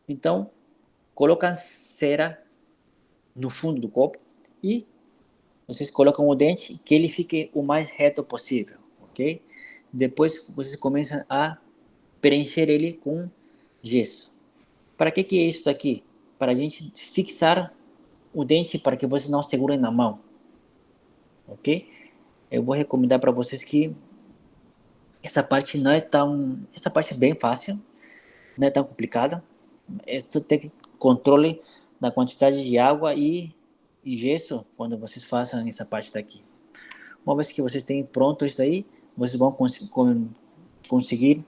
Então, colocam cera no fundo do copo e vocês colocam o dente que ele fique o mais reto possível, ok? Depois vocês começam a preencher ele com gesso. Para que é isso daqui? Para a gente fixar o dente para que vocês não segurem na mão, ok? Eu vou recomendar para vocês que essa parte é bem fácil, não é tão complicada. É só ter controle da quantidade de água e gesso quando vocês façam essa parte daqui. Uma vez que vocês têm pronto isso aí, vocês vão conseguir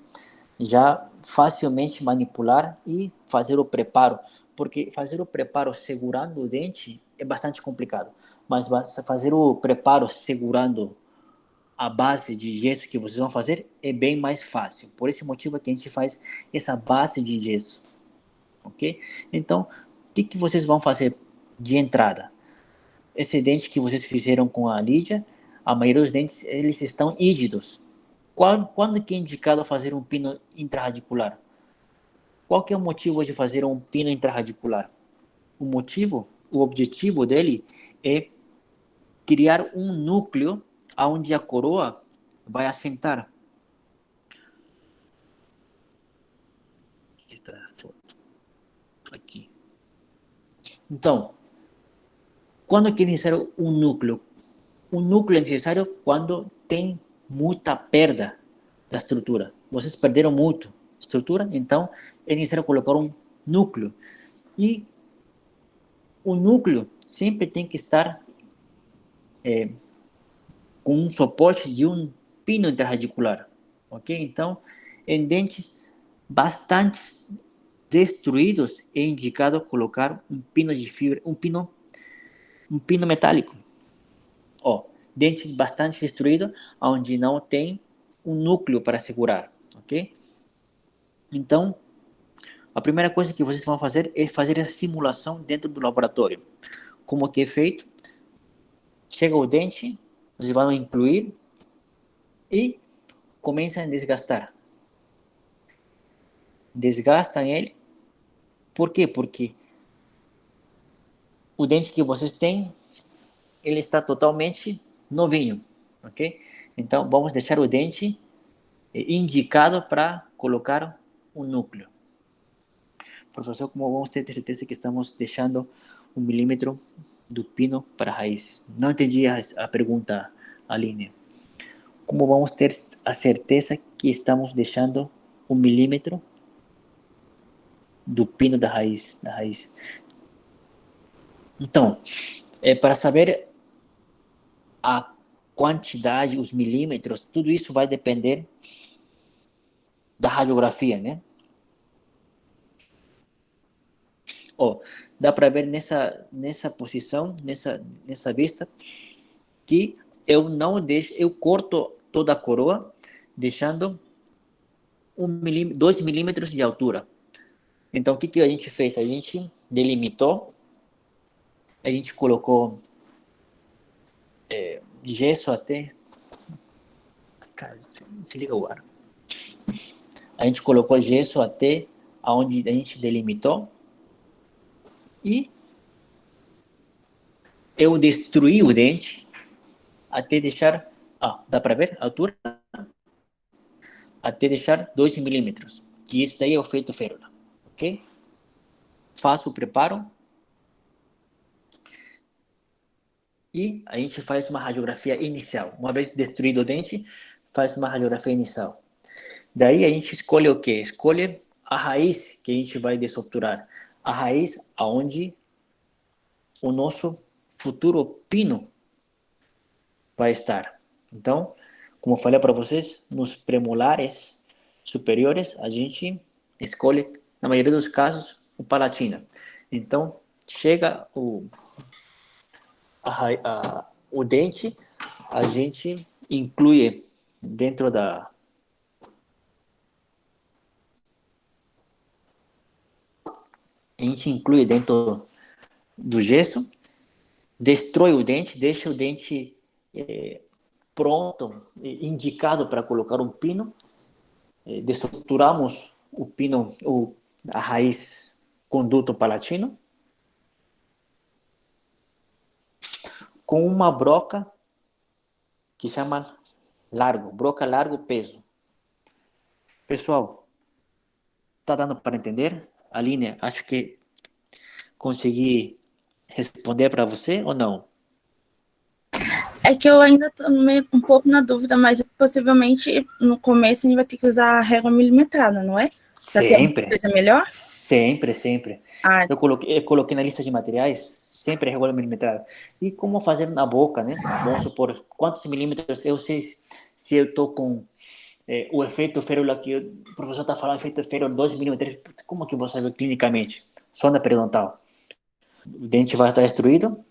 já facilmente manipular e fazer o preparo, porque fazer o preparo segurando o dente é bastante complicado, mas fazer o preparo segurando a base de gesso que vocês vão fazer é bem mais fácil. Por esse motivo é que a gente faz essa base de gesso, ok? Então, o que vocês vão fazer de entrada? Esse dente que vocês fizeram com a Lídia, a maioria dos dentes eles estão rígidos. Quando que é indicado fazer um pino intraradicular? Qual que é o motivo de fazer um pino intraradicular? O objetivo dele é criar um núcleo onde a coroa vai assentar. Aqui. Então, quando que é necessário um núcleo? Um núcleo é necessário quando tem muita perda da estrutura. Vocês perderam muito estrutura, então é necessário colocar um núcleo. E o núcleo sempre tem que estar com um suporte de um pino interradicular, ok? Então, em dentes bastante destruídos, é indicado colocar um pino de fibra, um pino metálico. Ó, dentes bastante destruídos, onde não tem um núcleo para segurar, ok? Então, a primeira coisa que vocês vão fazer é fazer a simulação dentro do laboratório. Como que é feito? Chega o dente, vocês vão incluir e começam a desgastar. Desgastam ele. Por quê? Porque o dente que vocês têm, ele está totalmente novinho, ok? Então, vamos deixar o dente indicado para colocar o núcleo. Professor, como vamos ter certeza que estamos deixando 1 milímetro do pino para a raiz? Não entendi a pergunta, Aline. Como vamos ter a certeza que estamos deixando 1 milímetro do pino da raiz? Então, para saber a quantidade, os milímetros, tudo isso vai depender da radiografia, né? Ó, dá para ver nessa posição, nessa vista, que eu não deixo, eu corto toda a coroa, deixando 2 milímetros de altura. Então, o que a gente fez? A gente delimitou, a gente colocou gesso até. Cara, se liga o ar. A gente colocou gesso até onde a gente delimitou e eu destruí o dente até deixar. Dá para ver a altura? Até deixar 2 milímetros. Que isso daí é o feito férula. Ok? Faço o preparo e a gente faz uma radiografia inicial. Uma vez destruído o dente, faz uma radiografia inicial. Daí a gente escolhe o quê? Escolhe a raiz que a gente vai desobturar. A raiz aonde o nosso futuro pino vai estar. Então, como eu falei para vocês, nos premolares superiores, a gente escolhe, na maioria dos casos, o palatina. Então, chega o dente, a gente inclui dentro da. A gente inclui dentro do gesso, destrói o dente, deixa o dente pronto, indicado para colocar um pino, desestruturamos o pino, a raiz conduto palatino, com uma broca que chama largo, broca largo, peso. Pessoal, tá dando para entender? Aline, acho que consegui responder para você ou não? É que eu ainda estou um pouco na dúvida, mas possivelmente no começo a gente vai ter que usar a régua milimetrada, não é? Para ter uma Sempre, coisa melhor? sempre, sempre. Ah, Eu coloquei na lista de materiais, sempre regular milimetrada. E como fazer na boca, né? Vamos supor, quantos milímetros eu sei se eu estou com o efeito férula que o professor está falando, efeito férula 2 milímetros, como que você sabe clinicamente? Sonda periodontal. O dente vai estar destruído,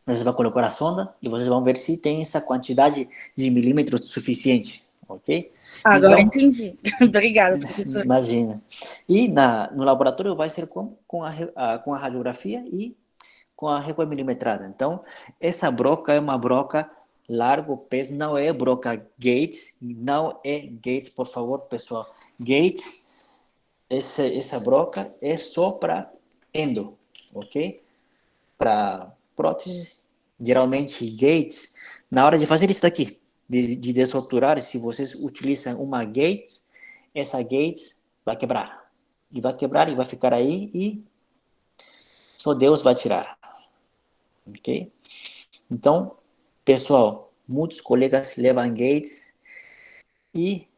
você vai colocar a sonda e vocês vão ver se tem essa quantidade de milímetros suficiente, ok? agora Então, entendi. Obrigada, professor. imagina. E no laboratório vai ser com a radiografia e com a régua milimetrada. Então, essa broca é uma broca largo peso, não é broca Gates, não é Gates, por favor, pessoal. Gates, essa broca é só para endo, ok? Para próteses, geralmente Gates, na hora de fazer isso daqui, de desoturar, se vocês utilizam uma Gates, essa Gates vai quebrar. E vai quebrar e vai ficar aí e só Deus vai tirar, ok? Então, pessoal, muitos colegas levam Gates e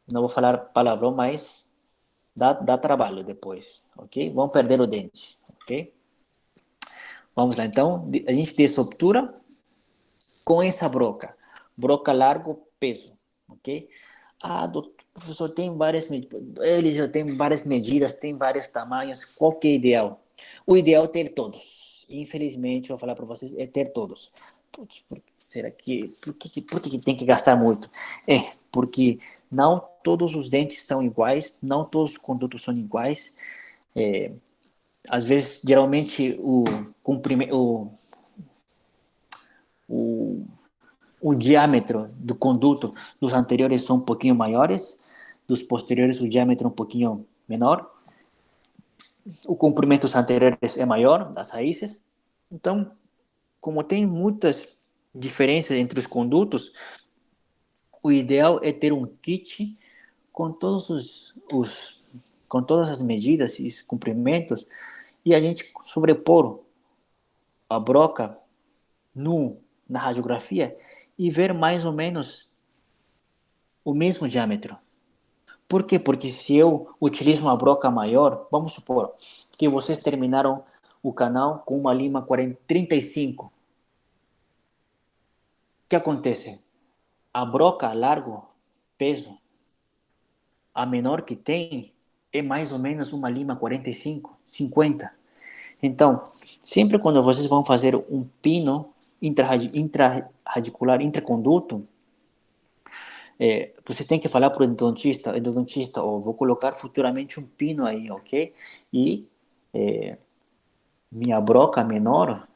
não vou falar palavrão, mas dá trabalho depois, ok? Vão perder o dente, ok? Vamos lá, então, a gente desobtura com essa broca. Broca largo, peso, ok? Ah, doutor, professor, tem várias medidas, eles já têm várias medidas, tem vários tamanhos, qual que é o ideal? O ideal é ter todos. Infelizmente, vou falar para vocês, é ter todos. Putz, será que, por que tem que gastar muito? Porque não todos os dentes são iguais, não todos os condutos são iguais. Às vezes, geralmente, o comprimento, o o diâmetro do conduto dos anteriores são um pouquinho maiores, dos posteriores o diâmetro um pouquinho menor, o comprimento dos anteriores é maior, das raízes. Então, como tem muitas diferenças entre os condutos, o ideal é ter um kit com todos com todas as medidas e comprimentos e a gente sobrepor a broca na radiografia e ver mais ou menos o mesmo diâmetro. Por quê? Porque se eu utilizo uma broca maior, vamos supor que vocês terminaram o canal com uma lima 35. O que acontece? A broca largo, peso, a menor que tem é mais ou menos uma lima 45, 50. Então, sempre quando vocês vão fazer um pino intraradicular, intraconduto, você tem que falar para o endodontista, oh, vou colocar futuramente um pino aí, ok? E minha broca menor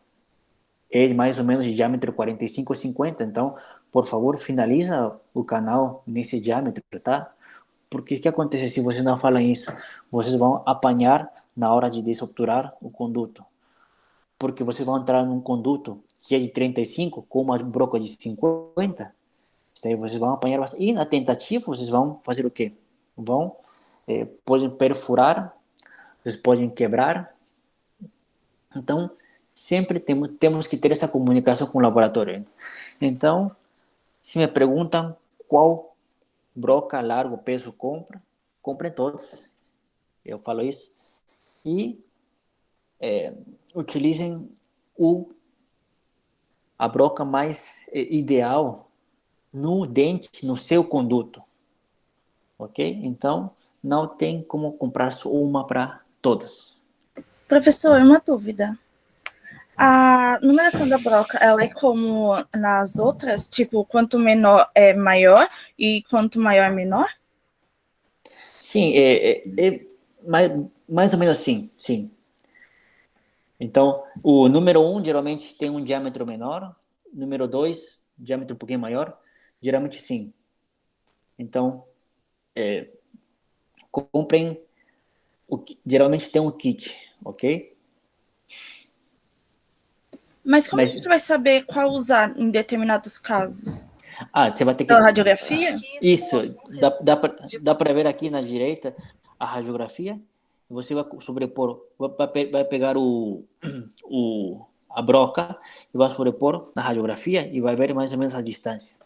é mais ou menos de diâmetro 45 ou 50, então, por favor, finaliza o canal nesse diâmetro, tá? Porque o que acontece se vocês não falam isso? Vocês vão apanhar na hora de desobturar o conduto. Porque vocês vão entrar num conduto que é de 35 com uma broca de 50, daí vocês vão apanhar bastante. E na tentativa, vocês vão fazer o quê? Podem perfurar, vocês podem quebrar. Então, sempre temos que ter essa comunicação com o laboratório. Então, se me perguntam qual broca, largo, peso compra, comprem todos. Eu falo isso. E utilizem a broca mais ideal no dente, no seu conduto. Ok? Então, não tem como comprar só uma para todas. Professor, uma dúvida. A numeração da broca, ela é como nas outras? Tipo, quanto menor é maior e quanto maior é menor? Sim, é mais ou menos assim, sim. Então, o número um geralmente tem um diâmetro menor, número 2 diâmetro um pouquinho maior, geralmente sim. Então, comprem, geralmente tem um kit, ok? Mas como a Mas, gente vai saber qual usar em determinados casos? você vai ter que... Pela radiografia? Isso, dá para ver aqui na direita a radiografia. Você vai sobrepor, vai pegar a broca e vai sobrepor na radiografia e vai ver mais ou menos a distância.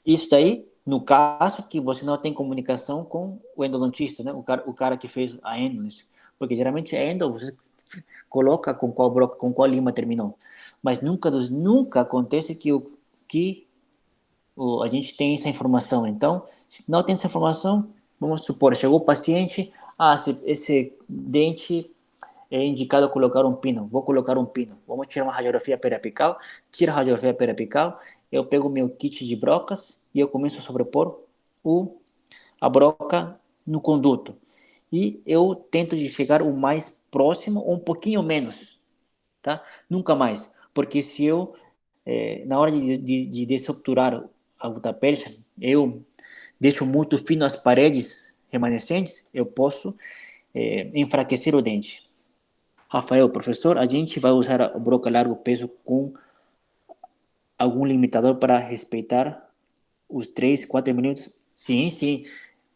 Isso daí, no caso que você não tem comunicação com o endodontista, né? O cara que fez a endo, porque geralmente a endo você coloca com qual broca, com qual lima terminou, mas nunca acontece que a gente tem essa informação. Então, se não tem essa informação, vamos supor, chegou o paciente, esse dente é indicado colocar um pino, vou colocar um pino, vamos tirar uma radiografia periapical, tira a radiografia periapical, eu pego meu kit de brocas e eu começo a sobrepor a broca no conduto. E eu tento de chegar o mais próximo ou um pouquinho menos, tá? Nunca mais, porque se eu, na hora de desobturar a gutapercha, eu deixo muito fino as paredes remanescentes, eu posso enfraquecer o dente. Rafael, professor, a gente vai usar a broca largo peso com algum limitador para respeitar os 3, 4 milímetros? Sim, sim.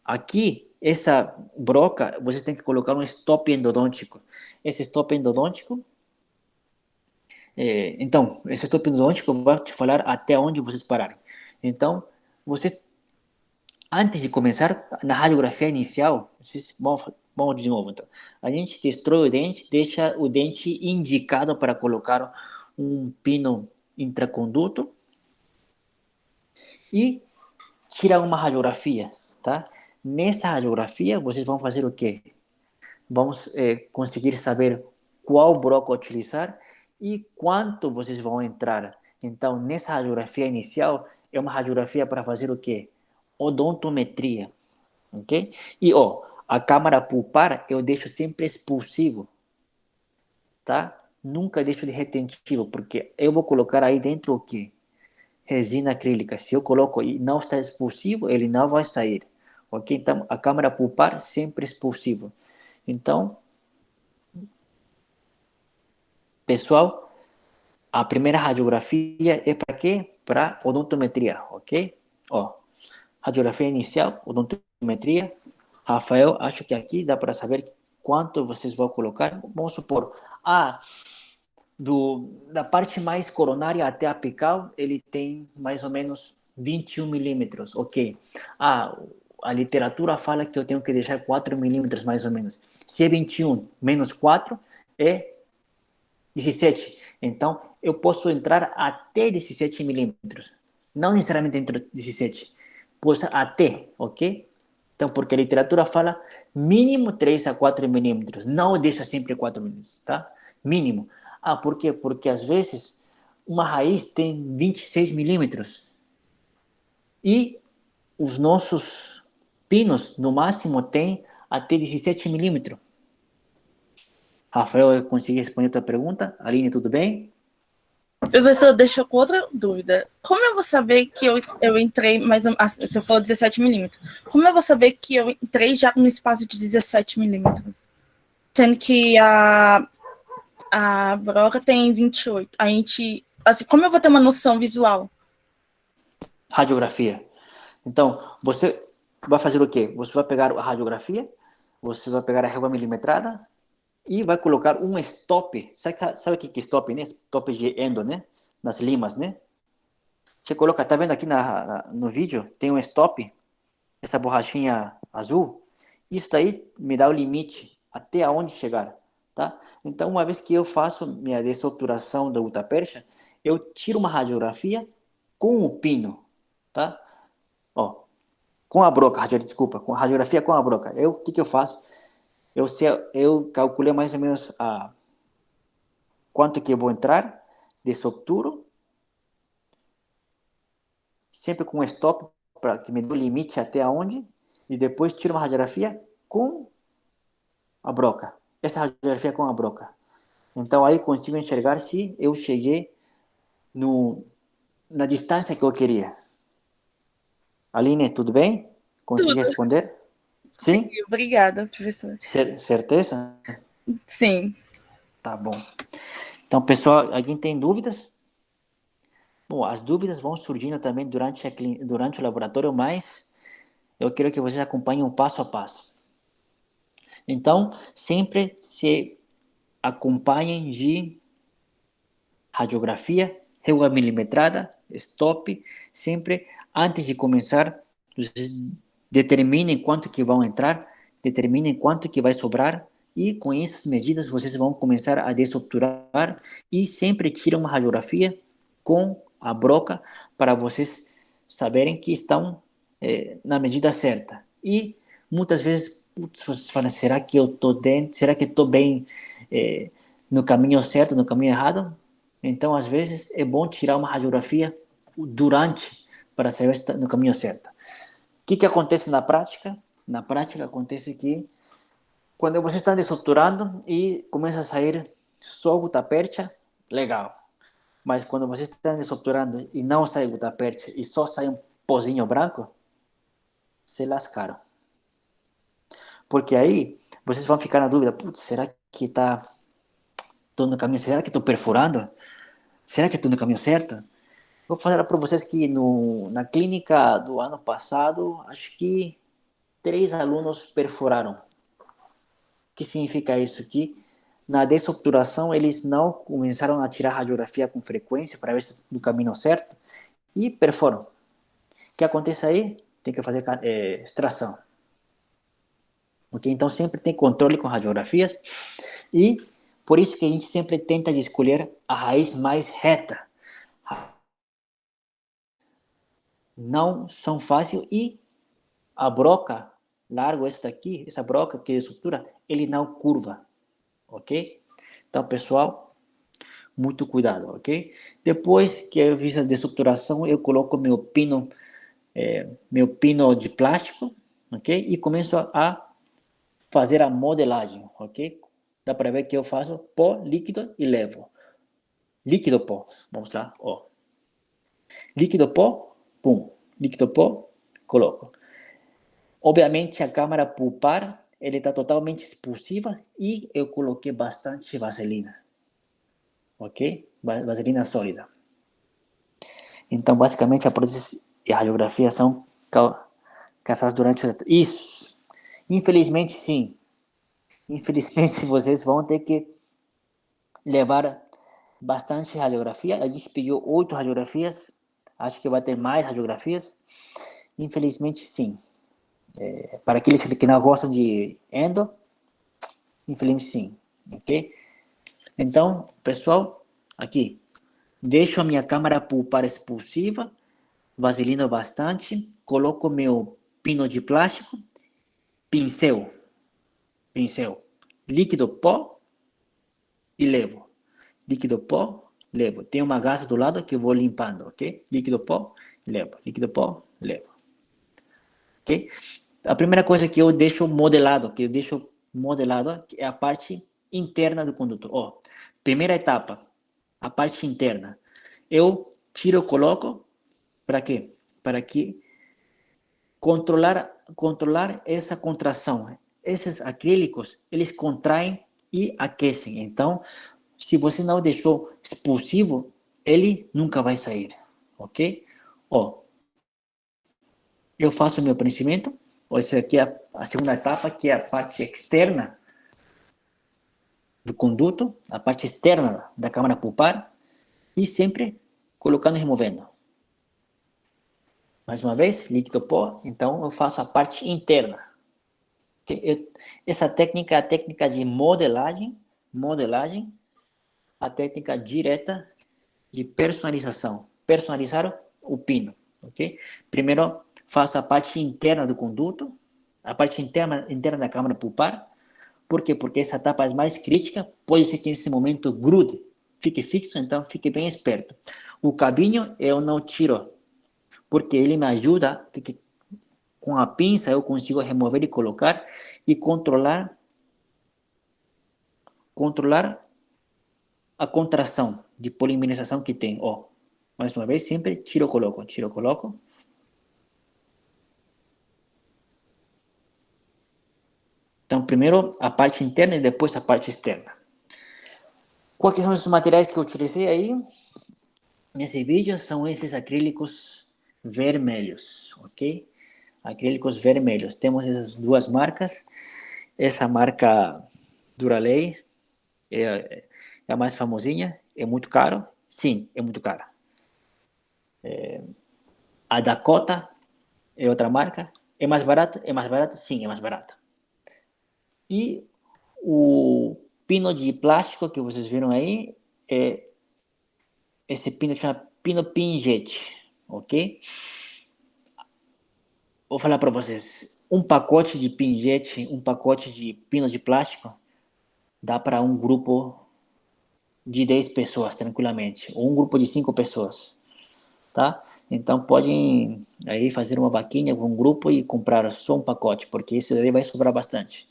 Aqui, essa broca, você tem que colocar um stop endodôntico. Esse stop endodôntico, esse stop endodôntico vai te falar até onde vocês pararem. Então, vocês, antes de começar, na radiografia inicial, vamos de novo, então. A gente destrói o dente, deixa o dente indicado para colocar um pino intraconduto e tira uma radiografia, tá? Nessa radiografia, vocês vão fazer o quê? Vamos conseguir saber qual broca utilizar e quanto vocês vão entrar. Então, nessa radiografia inicial, é uma radiografia para fazer o quê? Odontometria, ok? E, a câmara pulpar eu deixo sempre expulsivo, tá? Nunca deixo de retentivo, porque eu vou colocar aí dentro o quê? Resina acrílica. Se eu coloco e não está expulsivo, ele não vai sair, ok? Então, a câmara pulpar sempre expulsivo. Então, pessoal, a primeira radiografia é para quê? Para odontometria, ok? Radiografia inicial, odontometria. Rafael, acho que aqui dá para saber quanto vocês vão colocar. Vamos supor, da parte mais coronária até apical, ele tem mais ou menos 21 milímetros, ok. A literatura fala que eu tenho que deixar 4 milímetros mais ou menos. Se é 21 menos 4, é 17. Então, eu posso entrar até 17 milímetros. Não necessariamente entre 17. Posso até, ok? Então, porque a literatura fala mínimo 3 a 4 milímetros. Não deixa sempre 4 milímetros, tá? Mínimo. Por quê? Porque às vezes uma raiz tem 26 milímetros. E os nossos pinos, no máximo, têm até 17 milímetros. Rafael, eu consegui responder a tua pergunta? Aline, tudo bem? Professor, deixa eu com outra dúvida. Como eu vou saber que eu entrei mais ou menos, se eu for 17 milímetros, como eu vou saber que eu entrei já no espaço de 17 milímetros? Sendo que a broca tem 28. A gente, assim, como eu vou ter uma noção visual? Radiografia. Então, você vai fazer o quê? Você vai pegar a radiografia, você vai pegar a régua milimetrada e vai colocar um stop. Sabe o que é stop, né? Stop de endo, né? Nas limas, né? Você coloca, tá vendo aqui no vídeo? Tem um stop, essa borrachinha azul. Isso daí me dá o limite até aonde chegar, tá? Então, uma vez que eu faço minha desobturação da gutapercha, eu tiro uma radiografia com o pino, tá? Com a broca, desculpa, com a radiografia com a broca. O que eu faço? Eu calculei mais ou menos quanto que eu vou entrar, desobturo, sempre com stop, para que me dê o limite até aonde, e depois tiro uma radiografia com a broca. Essa radiografia com a broca. Então aí consigo enxergar se eu cheguei na distância que eu queria. Aline, tudo bem? Consegui Tudo. responder? Sim? Obrigada, professor. Certeza? Sim. Tá bom. Então, pessoal, alguém tem dúvidas? Bom, as dúvidas vão surgindo também durante o laboratório, mas eu quero que vocês acompanhem um passo a passo. Então, sempre se acompanhem de radiografia, régua milimetrada, stop, sempre antes de começar, vocês determinem quanto que vão entrar, determinem quanto que vai sobrar, e com essas medidas vocês vão começar a desobturar e sempre tiram uma radiografia com a broca para vocês saberem que estão na medida certa. E muitas vezes, putz, vocês falam, será que eu estou dentro? Será que estou bem no caminho certo, no caminho errado? Então, às vezes, é bom tirar uma radiografia durante para saber se está no caminho certo. O que acontece na prática? Na prática, acontece que quando você está desobturando e começa a sair só gota percha, legal. Mas quando você está desobturando e não sai gota percha e só sai um pozinho branco, se lascaram. Porque aí vocês vão ficar na dúvida, putz, será que estou no caminho? Será que estou perfurando? Será que estou no caminho certo? Vou falar para vocês que na clínica do ano passado, acho que 3 alunos perfuraram. O que significa isso? Que na desobturação eles não começaram a tirar radiografia com frequência para ver se no caminho certo e perforam. O que acontece aí? Tem que fazer extração. Okay? Então sempre tem controle com radiografias e por isso que a gente sempre tenta escolher a raiz mais reta. Não são fáceis e a broca, largo essa daqui, essa broca que é estrutura, ele não curva, ok? Então, pessoal, muito cuidado, ok? Depois que eu fiz a desobturação, eu coloco meu pino de plástico, ok? E começo a fazer a modelagem, ok? Dá para ver que eu faço pó, líquido e levo. Líquido pó, vamos lá, ó. Líquido pó, pum. Líquido pó, coloco. Obviamente, a câmara pulpar, ele está totalmente expulsiva e eu coloquei bastante vaselina, ok? Vaselina sólida. Então, basicamente, a prótese e a radiografia são caçadas durante o... Isso! Infelizmente, sim. Infelizmente, vocês vão ter que levar bastante radiografia. A gente pediu 8 radiografias. Acho que vai ter mais radiografias. Infelizmente, sim. Para aqueles que não gostam de endo, infelizmente, sim. Ok? Então, pessoal, aqui, deixo a minha câmara pulpar expulsiva, vaselino bastante, coloco meu pino de plástico, pincel, líquido pó e levo. Líquido pó, levo. Tem uma gasa do lado que eu vou limpando, ok? Líquido pó, levo. Líquido pó, levo. Ok? A primeira coisa que eu deixo modelado, é a parte interna do condutor. Ó, primeira etapa, a parte interna. Eu tiro, coloco, para quê? Para que controlar essa contração. Esses acrílicos, eles contraem e aquecem. Então, se você não deixou expulsivo, ele nunca vai sair, ok? Ó, eu faço o meu preenchimento. Ó, essa aqui é a segunda etapa, que é a parte externa do conduto, a parte externa da câmara pulpar, e sempre colocando e removendo. Mais uma vez, líquido pó, então eu faço a parte interna. Essa técnica é a técnica de modelagem, a técnica direta de personalização. Personalizar o pino, ok? Primeiro, faço a parte interna do conduto, a parte interna da câmara pulpar. Por quê? Porque essa etapa é mais crítica, pode ser que nesse momento grude, fique fixo, então fique bem esperto. O cabinho eu não tiro, porque ele me ajuda, porque com a pinça eu consigo remover e colocar e controlar a contração de polimerização que tem. Ó, mais uma vez, sempre tiro, coloco, tiro, coloco. Então, primeiro a parte interna e depois a parte externa. Quais são os materiais que eu utilizei aí nesse vídeo? São esses acrílicos vermelhos, ok? Acrílicos vermelhos. Temos essas duas marcas. Essa marca Duralei é a mais famosinha. É muito caro? Sim, é muito caro. A Dakota é outra marca. É mais barato? É mais barato? Sim, é mais barato. E o pino de plástico que vocês viram aí, esse pino chama pino pinjete, ok? Vou falar para vocês, um pacote de pinjete, um pacote de pino de plástico, dá para um grupo de 10 pessoas, tranquilamente, ou um grupo de 5 pessoas, tá? Então, podem aí fazer uma vaquinha com um grupo e comprar só um pacote, porque esse daí vai sobrar bastante.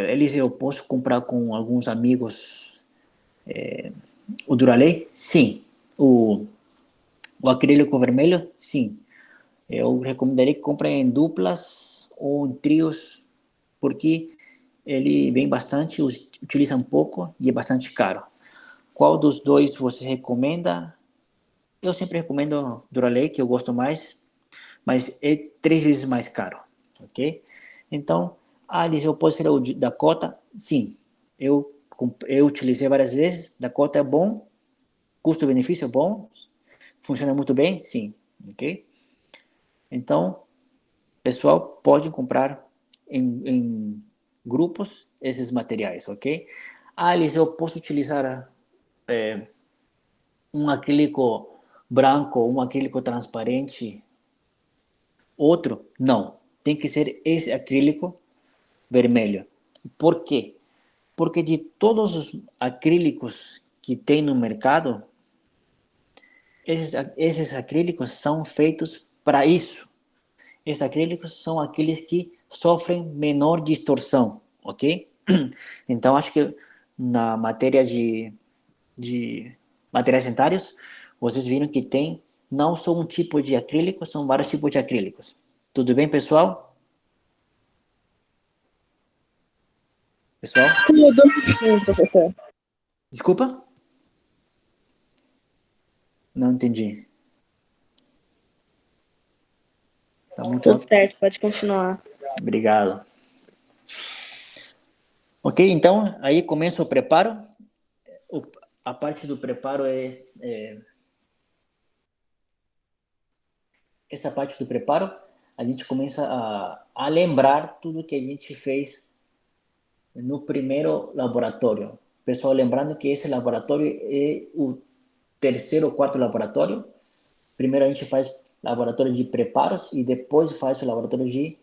Eles eu posso comprar com alguns amigos o Duralei? Sim. O acrílico vermelho? Sim. Eu recomendaria que comprem em duplas ou em trios, porque ele vem bastante, utiliza um pouco e é bastante caro. Qual dos dois você recomenda? Eu sempre recomendo Duralei, que eu gosto mais, mas é 3 vezes mais caro, ok? Então, Alice, eu posso ser o Dakota? Sim, eu utilizei várias vezes, Dakota é bom, custo-benefício é bom, funciona muito bem? Sim, ok? Então, pessoal, pode comprar em grupos esses materiais, ok? Alice, eu posso utilizar um acrílico branco, um acrílico transparente, outro? Não, tem que ser esse acrílico vermelho. Por quê? Porque de todos os acrílicos que tem no mercado, esses acrílicos são feitos para isso. Esses acrílicos são aqueles que sofrem menor distorção, ok? Então, acho que na matéria de materiais sanitários, vocês viram que tem não só um tipo de acrílico, são vários tipos de acrílicos. Tudo bem, pessoal? Pessoal? Tudo. Sim, professor. Desculpa? Não entendi. Tá muito Tudo alto. certo, pode continuar. Obrigado. Ok, então aí começa o preparo. A parte do preparo essa parte do preparo, a gente começa a lembrar tudo que a gente fez no primeiro laboratório. Pessoal, lembrando que esse laboratório é o terceiro ou quarto laboratório. Primeiro a gente faz laboratório de preparos e depois faz o laboratório de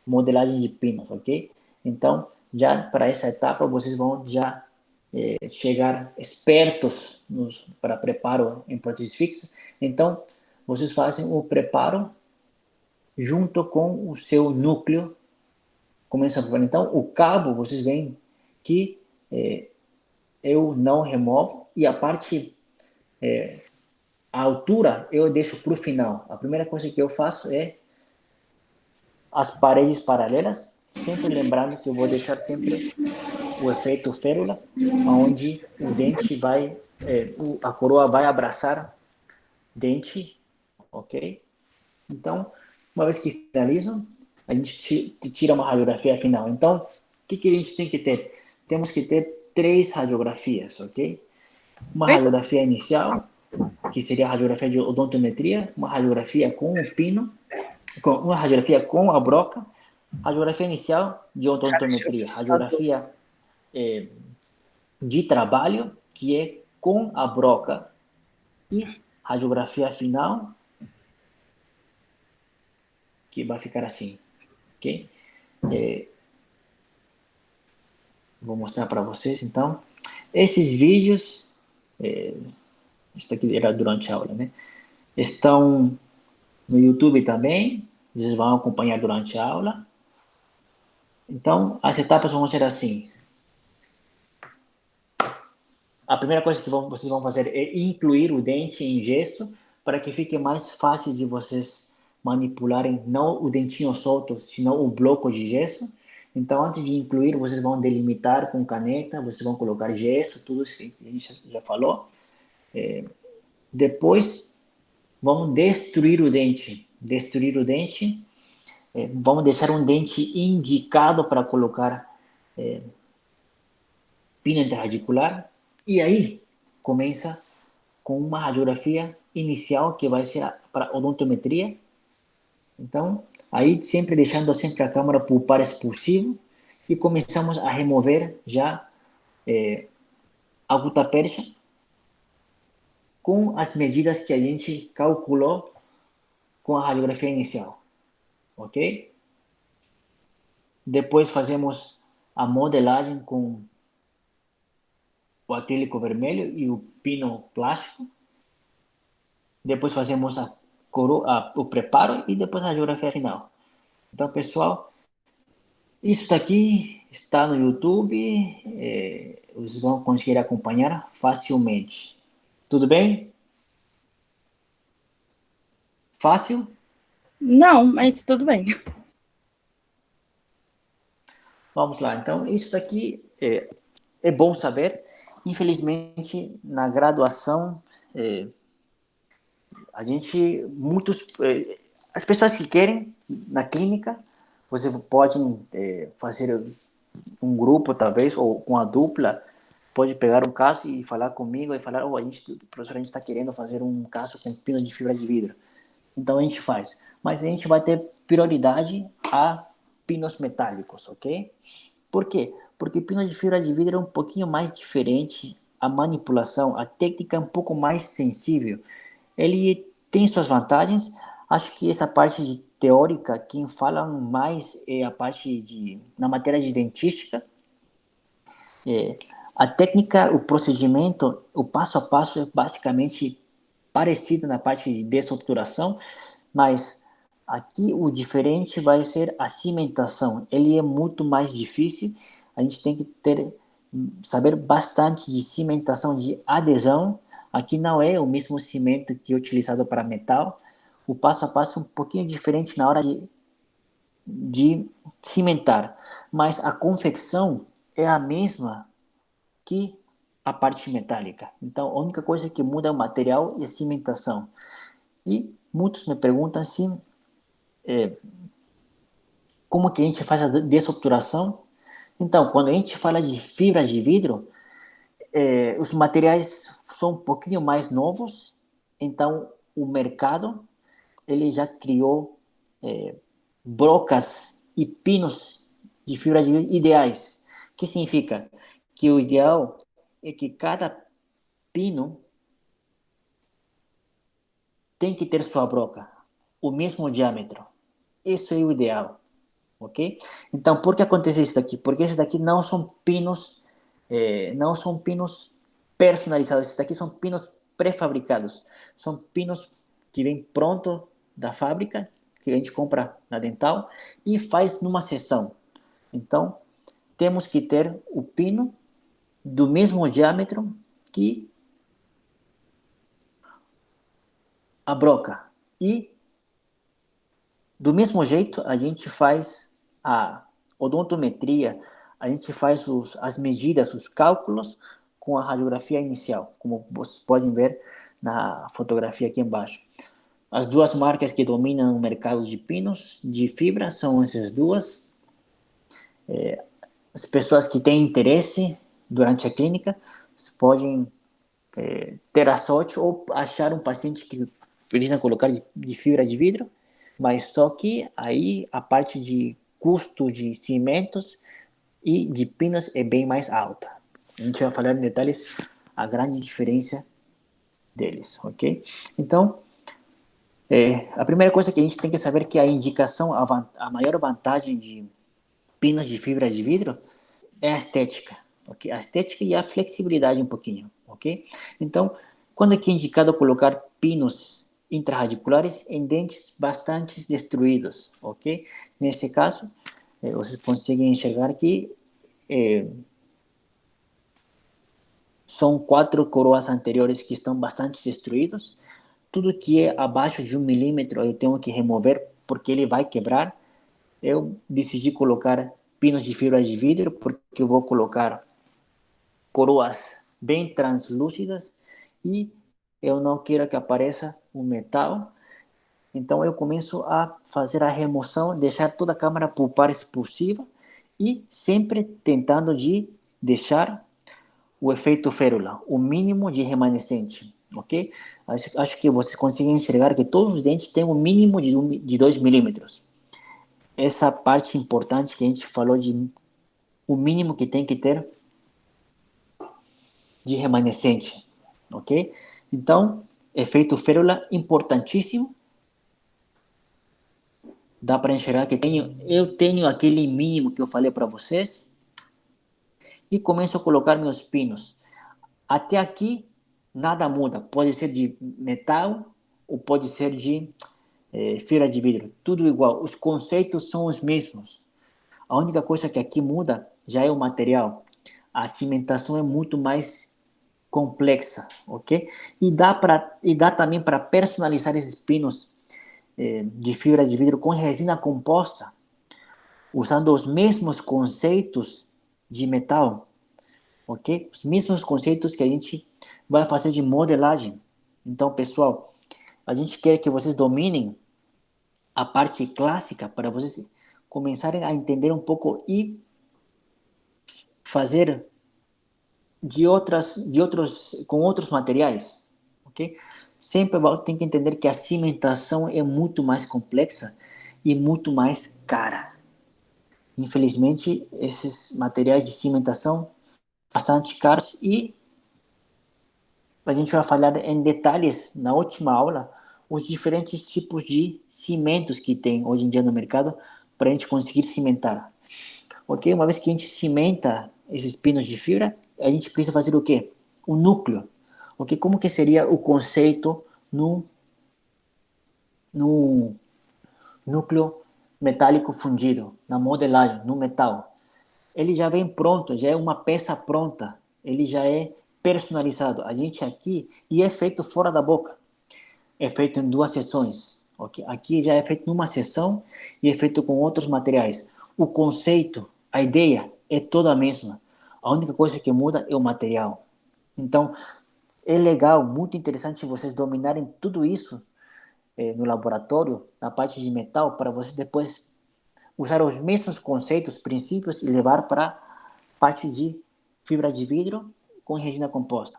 modelagem de pinos, ok? Então, já para essa etapa, vocês vão já chegar espertos para preparo em próteses fixas. Então, vocês fazem o preparo junto com o seu núcleo. Começa a preparar. Então, o cabo, vocês veem que eu não removo e a parte, a altura, eu deixo para o final. A primeira coisa que eu faço é as paredes paralelas, sempre lembrando que eu vou deixar sempre o efeito férula, onde o dente vai, a coroa vai abraçar dente, ok? Então, uma vez que finalizam, a gente tira uma radiografia final. Então, o que a gente tem que ter? Temos que ter 3 radiografias, ok? Uma radiografia inicial, que seria a radiografia de odontometria, uma radiografia com o pino, uma radiografia com a broca, radiografia inicial de odontometria, radiografia de trabalho, que é com a broca, e radiografia final, que vai ficar assim, ok? Vou mostrar para vocês, então. Esses vídeos, isso aqui era durante a aula, né? Estão no YouTube também, vocês vão acompanhar durante a aula. Então, as etapas vão ser assim. A primeira coisa que vocês vão fazer é incluir o dente em gesso para que fique mais fácil de vocês manipularem, não o dentinho solto, senão o bloco de gesso. Então, antes de incluir, vocês vão delimitar com caneta, vocês vão colocar gesso, tudo isso que a gente já falou. Depois, vamos destruir o dente. Destruir o dente. Vamos deixar um dente indicado para colocar pino intraradicular. E aí, começa com uma radiografia inicial, que vai ser para odontometria. Então, aí sempre deixando sempre a câmera por par expulsivo e começamos a remover já a gutapercha com as medidas que a gente calculou com a radiografia inicial, ok? Depois fazemos a modelagem com o acrílico vermelho e o pino plástico. Depois fazemos o preparo e depois a radiografia final. Então, pessoal, isso daqui está no YouTube, vocês vão conseguir acompanhar facilmente. Tudo bem? Fácil? Não, mas tudo bem. Vamos lá. Então, isso daqui é bom saber. Infelizmente, na graduação, a gente, as pessoas que querem, na clínica, você pode fazer um grupo, talvez, ou com a dupla, pode pegar um caso e falar comigo e falar, professor, a gente está querendo fazer um caso com pino de fibra de vidro. Então a gente faz. Mas a gente vai ter prioridade a pinos metálicos, ok? Por quê? Porque pino de fibra de vidro é um pouquinho mais diferente, a manipulação, a técnica é um pouco mais sensível. Ele tem suas vantagens. Acho que essa parte de teórica, quem fala mais é a parte na matéria de dentística. A técnica, o procedimento, o passo a passo é basicamente parecido na parte de desobturação, mas aqui o diferente vai ser a cimentação. Ele é muito mais difícil. A gente tem que saber bastante de cimentação, de adesão. Aqui não é o mesmo cimento que é utilizado para metal. O passo a passo é um pouquinho diferente na hora de cimentar, mas a confecção é a mesma que a parte metálica. Então, a única coisa que muda é o material e a cimentação. E muitos me perguntam assim, como que a gente faz a desobturação? Então, quando a gente fala de fibras de vidro, os materiais são um pouquinho mais novos, então o mercado ele já criou brocas e pinos de fibra de vidro ideais. O que significa? Que o ideal é que cada pino tem que ter sua broca, o mesmo diâmetro. Isso é o ideal, ok? Então, por que acontece isso daqui? Porque esses daqui não são pinos personalizados. Esses daqui são pinos pré-fabricados. São pinos que vêm pronto da fábrica, que a gente compra na Dental e faz numa sessão. Então, temos que ter o pino do mesmo diâmetro que a broca. E do mesmo jeito, a gente faz a odontometria, a gente faz as medidas, os cálculos com a radiografia inicial, como vocês podem ver na fotografia aqui embaixo. As duas marcas que dominam o mercado de pinos de fibra são essas duas. As pessoas que têm interesse durante a clínica podem ter a sorte ou achar um paciente que precisa colocar de fibra de vidro, mas só que aí a parte de custo de cimentos e de pinos é bem mais alta. A gente vai falar em detalhes a grande diferença deles, ok? Então, a primeira coisa que a gente tem que saber é que a indicação, a maior vantagem de pinos de fibra de vidro é a estética, ok? A estética e a flexibilidade um pouquinho, ok? Então, quando é que é indicado colocar pinos intrarradiculares em dentes bastante destruídos, ok? Nesse caso, vocês conseguem enxergar que são 4 coroas anteriores que estão bastante destruídos. Tudo que é abaixo de 1 milímetro eu tenho que remover porque ele vai quebrar. Eu decidi colocar pinos de fibra de vidro, porque eu vou colocar coroas bem translúcidas e eu não quero que apareça o metal. Então eu começo a fazer a remoção, deixar toda a câmara por par expulsiva e sempre tentando de deixar o efeito férula, o mínimo de remanescente, ok? Acho que vocês conseguem enxergar que todos os dentes têm um mínimo de 2 milímetros. Essa parte importante que a gente falou de o mínimo que tem que ter de remanescente, ok? Então, efeito férula importantíssimo. Dá para enxergar que eu tenho aquele mínimo que eu falei para vocês e começo a colocar meus pinos. Até aqui, nada muda. Pode ser de metal ou pode ser de fibra de vidro. Tudo igual. Os conceitos são os mesmos. A única coisa que aqui muda já é o material. A cimentação é muito mais complexa, ok? E dá também para personalizar esses pinos de fibra de vidro com resina composta, usando os mesmos conceitos de metal, ok? Os mesmos conceitos que a gente vai fazer de modelagem. Então, pessoal, a gente quer que vocês dominem a parte clássica para vocês começarem a entender um pouco e fazer com outros materiais, ok? Sempre tem que entender que a cimentação é muito mais complexa e muito mais cara. Infelizmente, esses materiais de cimentação bastante caros e a gente vai falar em detalhes na última aula os diferentes tipos de cimentos que tem hoje em dia no mercado para a gente conseguir cimentar. Ok? Uma vez que a gente cimenta esses pinos de fibra, a gente precisa fazer o quê? O núcleo. Ok? Como que seria o conceito no núcleo metálico fundido, na modelagem, no metal? Ele já vem pronto, já é uma peça pronta, ele já é personalizado. A gente aqui, e é feito fora da boca, é feito em 2 sessões. Okay? Aqui já é feito numa sessão e é feito com outros materiais. O conceito, a ideia é toda a mesma. A única coisa que muda é o material. Então, é legal, muito interessante vocês dominarem tudo isso no laboratório, na parte de metal, para vocês depois usar os mesmos conceitos, princípios e levar para a parte de fibra de vidro com resina composta,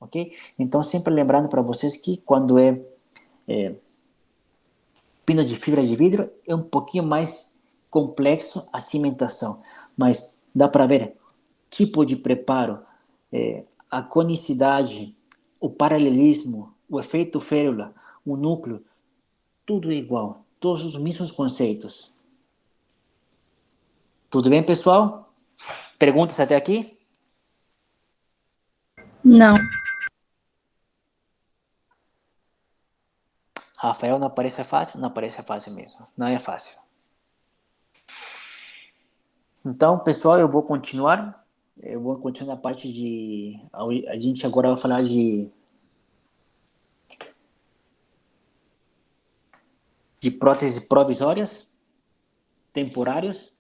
ok? Então, sempre lembrando para vocês que quando pino de fibra de vidro é um pouquinho mais complexo a cimentação, mas dá para ver tipo de preparo, a conicidade, o paralelismo, o efeito férula, o núcleo, tudo é igual, todos os mesmos conceitos. Tudo bem, pessoal? Perguntas até aqui? Não. Rafael, não parece fácil? Não parece fácil mesmo. Não é fácil. Então, pessoal, eu vou continuar. Eu vou continuar a parte de... A gente agora vai falar de próteses provisórias, temporários.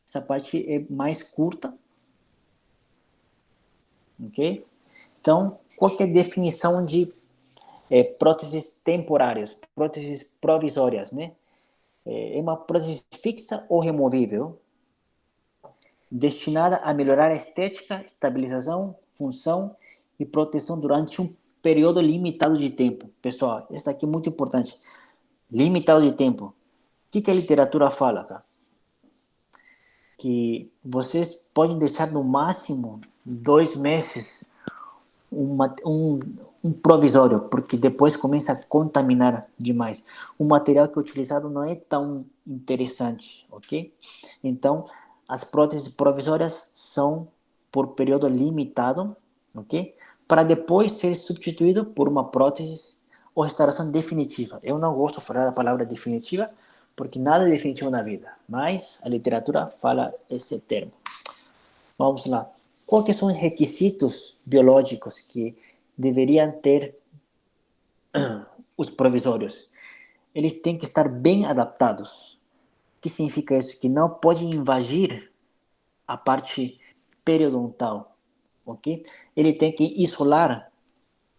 Essa parte é mais curta. Ok? Então, qual que é a definição de próteses temporárias, próteses provisórias, né? É uma prótese fixa ou removível, destinada a melhorar a estética, estabilização, função e proteção durante um período limitado de tempo. Pessoal, isso aqui é muito importante. Limitado de tempo. O que a literatura fala, cara? Que vocês podem deixar no máximo 2 meses um provisório, porque depois começa a contaminar demais. O material que é utilizado não é tão interessante, ok? Então, as próteses provisórias são por período limitado, ok? Para depois ser substituído por uma prótese ou restauração definitiva. Eu não gosto de falar a palavra definitiva, porque nada é definitivo na vida, mas a literatura fala esse termo. Vamos lá. Quais são os requisitos biológicos que deveriam ter os provisórios? Eles têm que estar bem adaptados. que significa isso? Que não pode invadir a parte periodontal, ok? Ele tem que isolar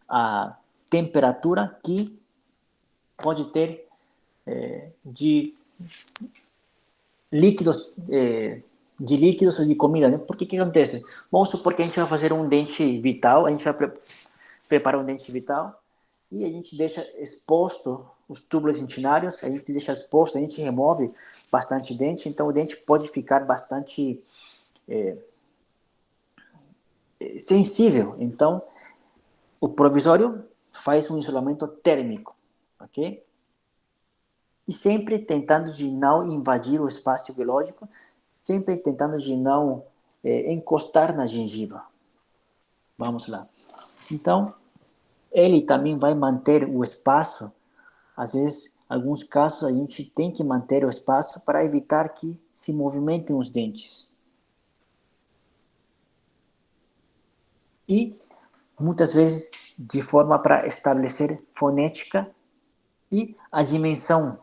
a temperatura que pode ter de líquidos, de líquidos ou de comida, né? Porque o que acontece? Vamos supor que a gente vai fazer um dente vital, a gente vai preparar um dente vital e a gente deixa exposto os túbulos dentinários, a gente deixa exposto, a gente remove bastante dente, então o dente pode ficar bastante sensível. Então, o provisório faz um isolamento térmico, ok? E sempre tentando de não invadir o espaço biológico, sempre tentando de não encostar na gengiva. Vamos lá. Então, ele também vai manter o espaço. Às vezes, em alguns casos, a gente tem que manter o espaço para evitar que se movimentem os dentes. E, muitas vezes, de forma para estabelecer fonética e a dimensão.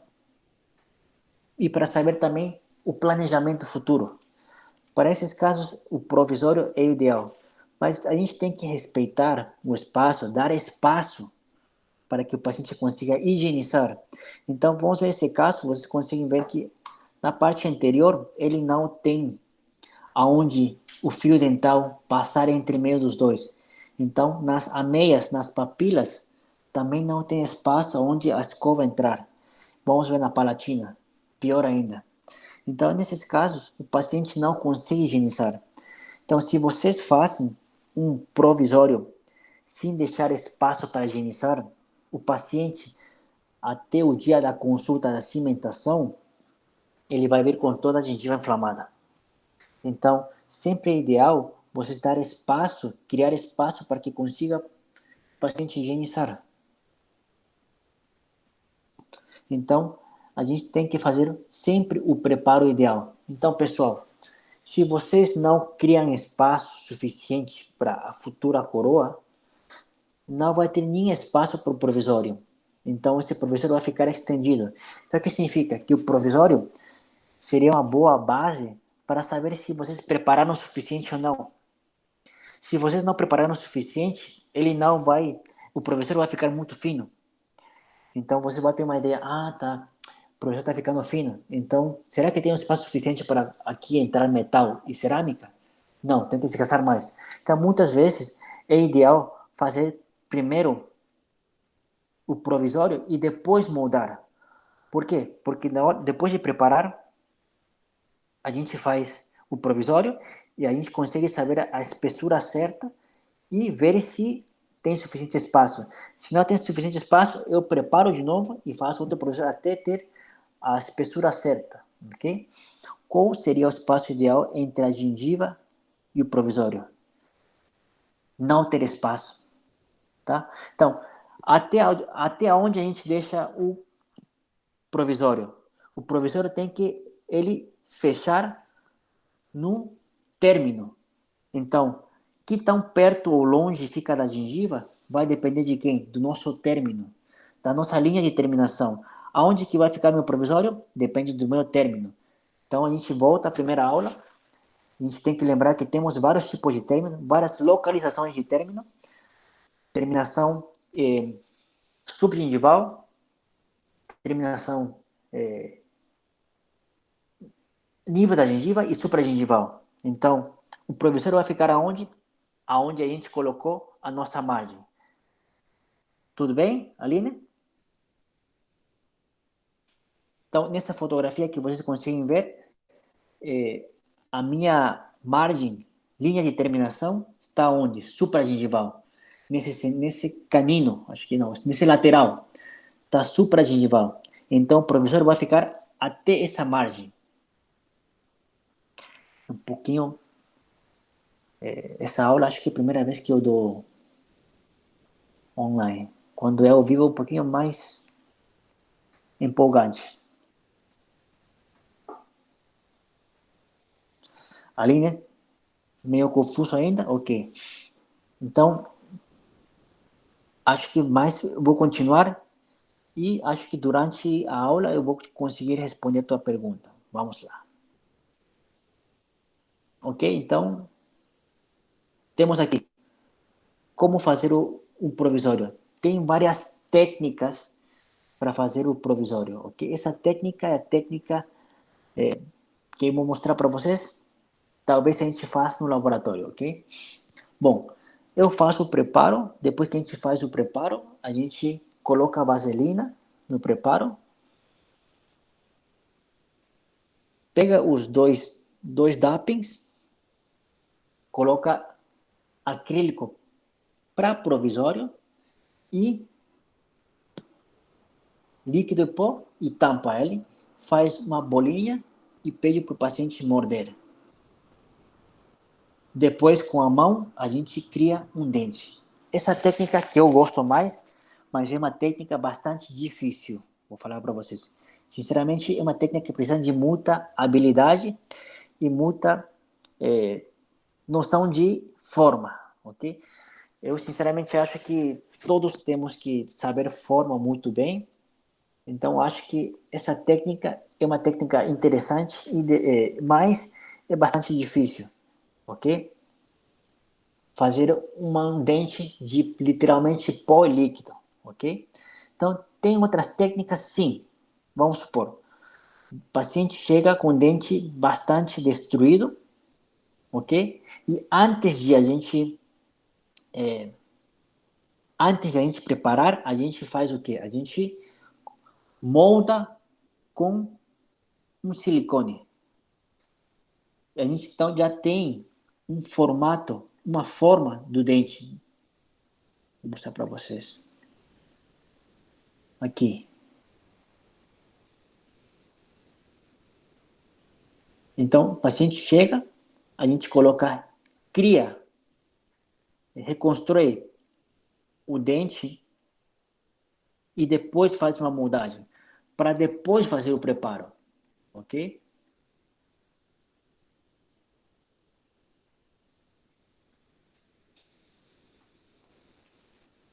E para saber também o planejamento futuro. Para esses casos, o provisório é ideal. Mas a gente tem que respeitar o espaço, dar espaço para que o paciente consiga higienizar. Então, vamos ver esse caso, vocês conseguem ver que na parte anterior, ele não tem aonde o fio dental passar entre meio dos dois. Então, nas ameias, nas papilas, também não tem espaço onde a escova entrar. Vamos ver na palatina, pior ainda. Então, nesses casos, o paciente não consegue higienizar. Então, se vocês fazem um provisório sem deixar espaço para higienizar, o paciente, até o dia da consulta da cimentação, ele vai vir com toda a gengiva inflamada. Então, sempre é ideal vocês dar espaço, criar espaço para que consiga o paciente higienizar. Então, a gente tem que fazer sempre o preparo ideal. Então, pessoal, se vocês não criam espaço suficiente para a futura coroa, não vai ter nem espaço para o provisório. Então, esse provisório vai ficar estendido. Então, o que significa? Que o provisório seria uma boa base para saber se vocês prepararam o suficiente ou não. Se vocês não prepararam o suficiente, ele não vai, o provisório vai ficar muito fino. Então, você vai ter uma ideia, tá, o provisório está ficando fino. Então, será que tem um espaço suficiente para aqui entrar metal e cerâmica? Não, tem que desgastar mais. Então, muitas vezes, é ideal fazer primeiro o provisório e depois moldar. Por quê? Porque depois de preparar, a gente faz o provisório e a gente consegue saber a espessura certa e ver se tem suficiente espaço. Se não tem suficiente espaço, eu preparo de novo e faço outro provisório até ter a espessura certa, ok? Qual seria o espaço ideal entre a gengiva e o provisório? Não ter espaço, tá? Então, até onde a gente deixa o provisório? O provisório tem que ele fechar no término. Então, que tão perto ou longe fica da gengiva vai depender de quem? Do nosso término, da nossa linha de terminação. Aonde que vai ficar meu provisório? Depende do meu término. Então, a gente volta à primeira aula. A gente tem que lembrar que temos vários tipos de término, várias localizações de término. Terminação subgengival, terminação nível da gengiva e supragengival. Então, o provisório vai ficar aonde? Aonde a gente colocou a nossa margem. Tudo bem, Aline? Então, nessa fotografia que vocês conseguem ver, a minha margem, linha de terminação, está onde? Supragengival. Nesse canino, acho que não, nesse lateral, está supragengival. Então, o provisório vai ficar até essa margem. Um pouquinho. Essa aula, acho que é a primeira vez que eu dou online. Quando é ao vivo, é um pouquinho mais empolgante. Aline, meio confuso ainda? Ok. Então, acho que mais vou continuar e acho que durante a aula eu vou conseguir responder a tua pergunta. Vamos lá. Ok? Então, temos aqui como fazer o provisório. Tem várias técnicas para fazer o provisório, ok? Essa técnica é a técnica que eu vou mostrar para vocês. Talvez a gente faça no laboratório, ok? Bom, eu faço o preparo. Depois que a gente faz o preparo, a gente coloca a vaselina no preparo. Pega os dois dappings, coloca acrílico para provisório e líquido em pó e tampa ele. Faz uma bolinha e pede para o paciente morder. Depois, com a mão, a gente cria um dente. Essa técnica que eu gosto mais, mas é uma técnica bastante difícil. Vou falar para vocês. Sinceramente, é uma técnica que precisa de muita habilidade e muita noção de forma, ok? Eu, sinceramente, acho que todos temos que saber forma muito bem. Então, acho que essa técnica é uma técnica interessante, mas é bastante difícil, ok? Fazer um dente de literalmente pó líquido, ok? Então, tem outras técnicas, sim. Vamos supor, o paciente chega com o dente bastante destruído, ok? E antes de a gente preparar, a gente faz o quê? A gente molda com um silicone. A gente então já tem um formato, uma forma do dente. Vou mostrar para vocês. Aqui. Então, o paciente chega, a gente cria, reconstrói o dente e depois faz uma moldagem, para depois fazer o preparo, ok?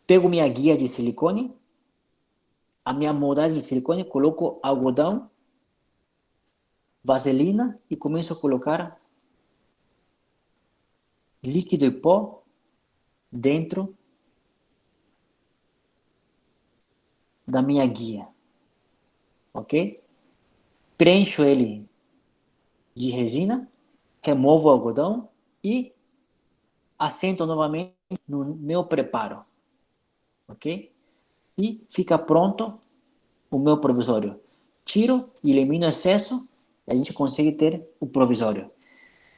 Pego minha guia de silicone, a minha moldagem de silicone, coloco algodão, vaselina e começo a colocar líquido e pó dentro da minha guia, ok? Preencho ele de resina, removo o algodão e assento novamente no meu preparo, ok? E fica pronto o meu provisório. Tiro e elimino o excesso e a gente consegue ter o provisório.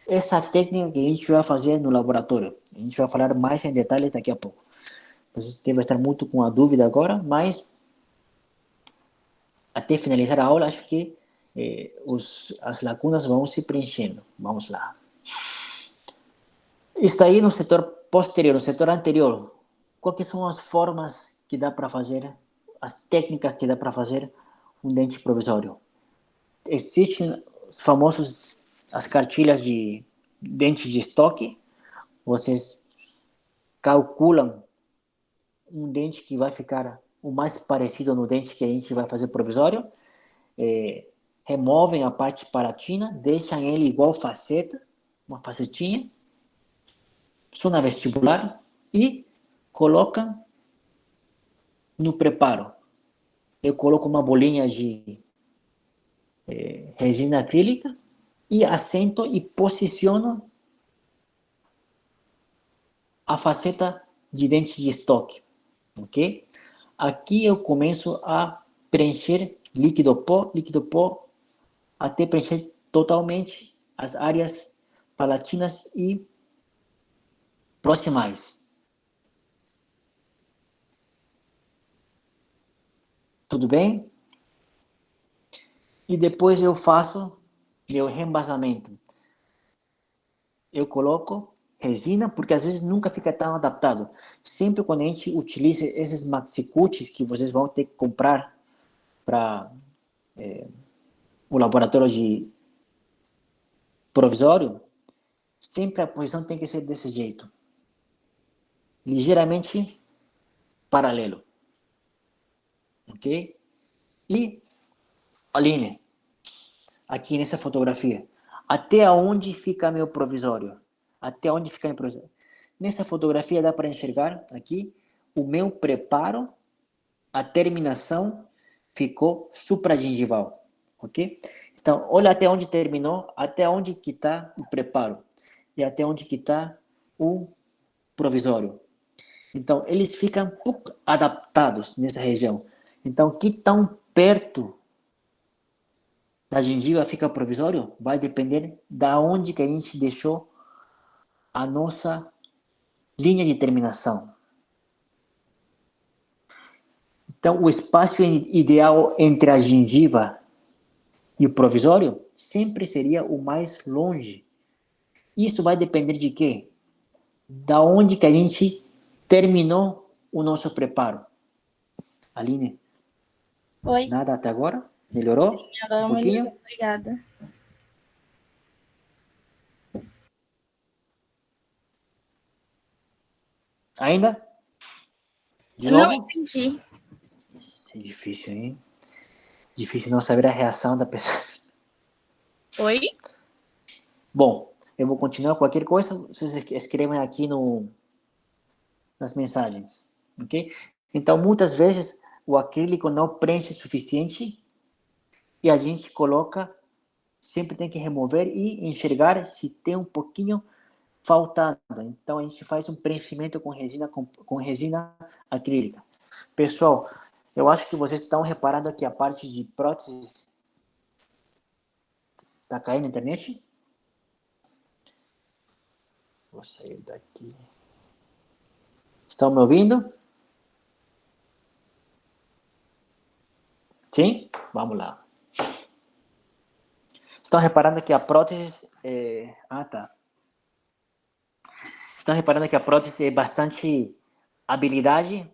Essa técnica que a gente vai fazer no laboratório. A gente vai falar mais em detalhes daqui a pouco. Você deve estar muito com a dúvida agora, mas até finalizar a aula, acho que as lacunas vão se preenchendo. Vamos lá. Está aí no setor posterior, no setor anterior. Quais são as formas que dá para fazer, as técnicas que dá para fazer um dente provisório? Existem os famosos, as cartilhas de dente de estoque. Vocês calculam um dente que vai ficar o mais parecido no dente que a gente vai fazer provisório, removem a parte palatina, deixam ele igual faceta, uma facetinha, zona vestibular e colocam no preparo. Eu coloco uma bolinha de resina acrílica e assento e posiciono a faceta de dente de estoque, ok? Aqui eu começo a preencher líquido pó, até preencher totalmente as áreas palatinas e proximais. Tudo bem? E depois eu faço meu reembasamento. Eu coloco resina, porque às vezes nunca fica tão adaptado. Sempre quando a gente utiliza esses maxicutes que vocês vão ter que comprar para o laboratório de provisório, sempre a posição tem que ser desse jeito. Ligeiramente paralelo. Ok? E alinhe. aqui nessa fotografia. Até onde fica meu provisório? Até onde fica meu provisório? Nessa fotografia dá para enxergar aqui o meu preparo, a terminação ficou supragengival, ok? Então, olha até onde terminou, até onde que está o preparo e até onde que está o provisório. Então, eles ficam um pouco adaptados nessa região. Então, que tão perto da gengiva fica provisório vai depender da onde que a gente deixou a nossa linha de terminação. Então, o espaço ideal entre a gengiva e o provisório sempre seria o mais longe. Isso vai depender de quê? Da onde que a gente terminou o nosso preparo. Aline, Oi? nada até agora? Sim, Melhorou? Um agora melhorou. pouquinho? Obrigada. Ainda? De Eu não novo? entendi. Isso é difícil, hein? Difícil não saber a reação da pessoa. Oi? Bom, eu vou continuar. Qualquer coisa, vocês escrevem aqui nas mensagens, ok? Então, muitas vezes, o acrílico não preenche o suficiente e a gente coloca, sempre tem que remover e enxergar se tem um pouquinho faltando. Então, a gente faz um preenchimento com resina acrílica. Pessoal, eu acho que vocês estão reparando que a parte de próteses está caindo na internet. Vou sair daqui. Estão me ouvindo? Sim? Vamos lá. Estão reparando que a prótese tá. Estão reparando que a prótese é bastante habilidade,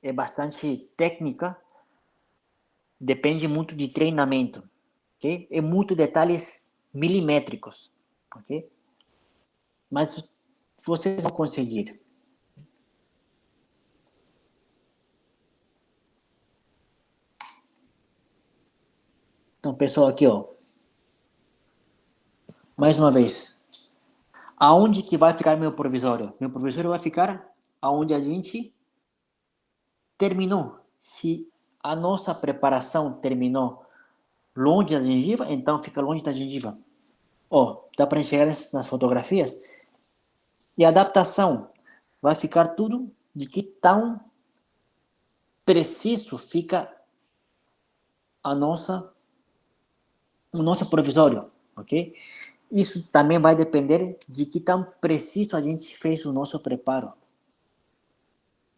é bastante técnica, depende muito de treinamento, ok? É muito detalhes milimétricos, ok? Mas vocês vão conseguir. Então, pessoal, aqui, ó. Mais uma vez. Aonde que vai ficar meu provisório? Meu provisório vai ficar aonde a gente terminou. Se a nossa preparação terminou longe da gengiva, então fica longe da gengiva. Ó, dá para enxergar nas fotografias? E a adaptação vai ficar tudo de que tão preciso fica o nosso provisório, ok? Isso também vai depender de que tão preciso a gente fez o nosso preparo.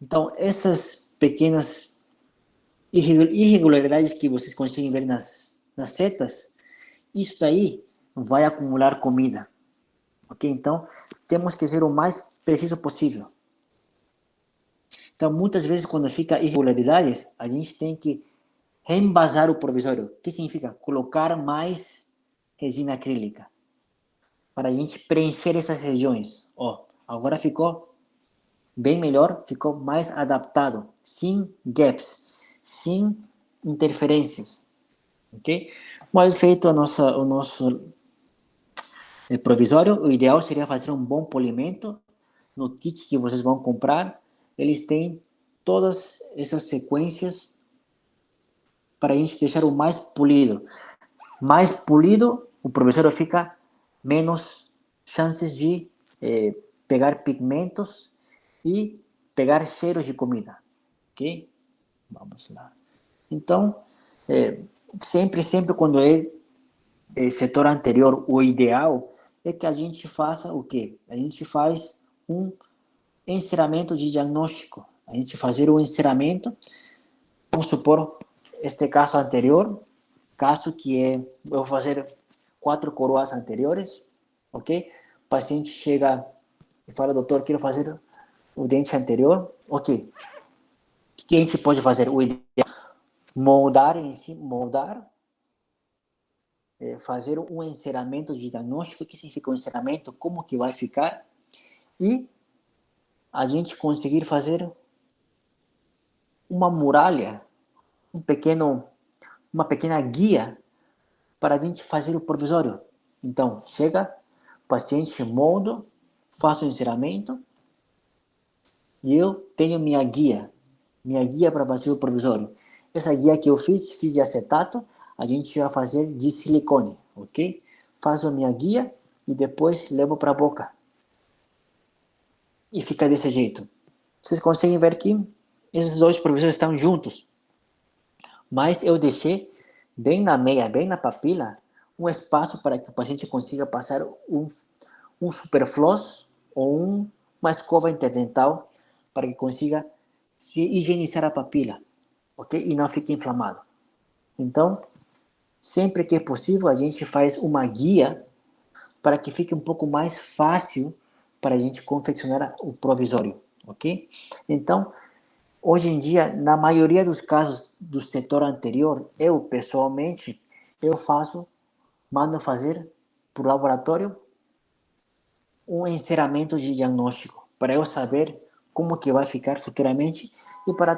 Então, essas pequenas irregularidades que vocês conseguem ver nas setas, isso daí vai acumular comida, ok? Então, temos que ser o mais preciso possível. Então, muitas vezes, quando fica irregularidades, a gente tem que reembasar o provisório. O que significa? Colocar mais resina acrílica para a gente preencher essas regiões. Ó, agora ficou bem melhor, ficou mais adaptado, sem gaps, sem interferências, ok? Mas feito o nosso provisório, o ideal seria fazer um bom polimento. No kit que vocês vão comprar, eles têm todas essas sequências para a gente deixar o mais polido. Mais polido, o provisório fica menos chances de pegar pigmentos e pegar cheiros de comida, ok? Vamos lá. Então, sempre quando setor anterior, o ideal é que a gente faça o quê? A gente faz um encerramento de diagnóstico. A gente fazer o encerramento, vamos supor, este caso anterior, caso que eu vou fazer 4 coroas anteriores, ok? O paciente chega e fala, doutor, quero fazer o dente anterior, ok? O que a gente pode fazer? O ideal moldar em si, fazer um encerramento de diagnóstico. O que significa um encerramento? Como que vai ficar? E a gente conseguir fazer uma muralha, uma pequena guia para a gente fazer o provisório. Então, chega, paciente moldo, faço o enceramento e eu tenho minha guia para fazer o provisório. Essa guia que eu fiz de acetato, a gente vai fazer de silicone, ok? Faço a minha guia e depois levo para a boca. E fica desse jeito. Vocês conseguem ver que esses dois provisórios estão juntos. Mas eu deixei bem na meia, bem na papila, um espaço para que o paciente consiga passar um superfloss ou uma escova interdental para que consiga se higienizar a papila, ok? E não fique inflamado. Então, sempre que é possível, a gente faz uma guia para que fique um pouco mais fácil para a gente confeccionar o provisório, ok? Então, hoje em dia, na maioria dos casos do setor anterior, eu, pessoalmente, mando fazer para o laboratório um enceramento de diagnóstico, para eu saber como que vai ficar futuramente e para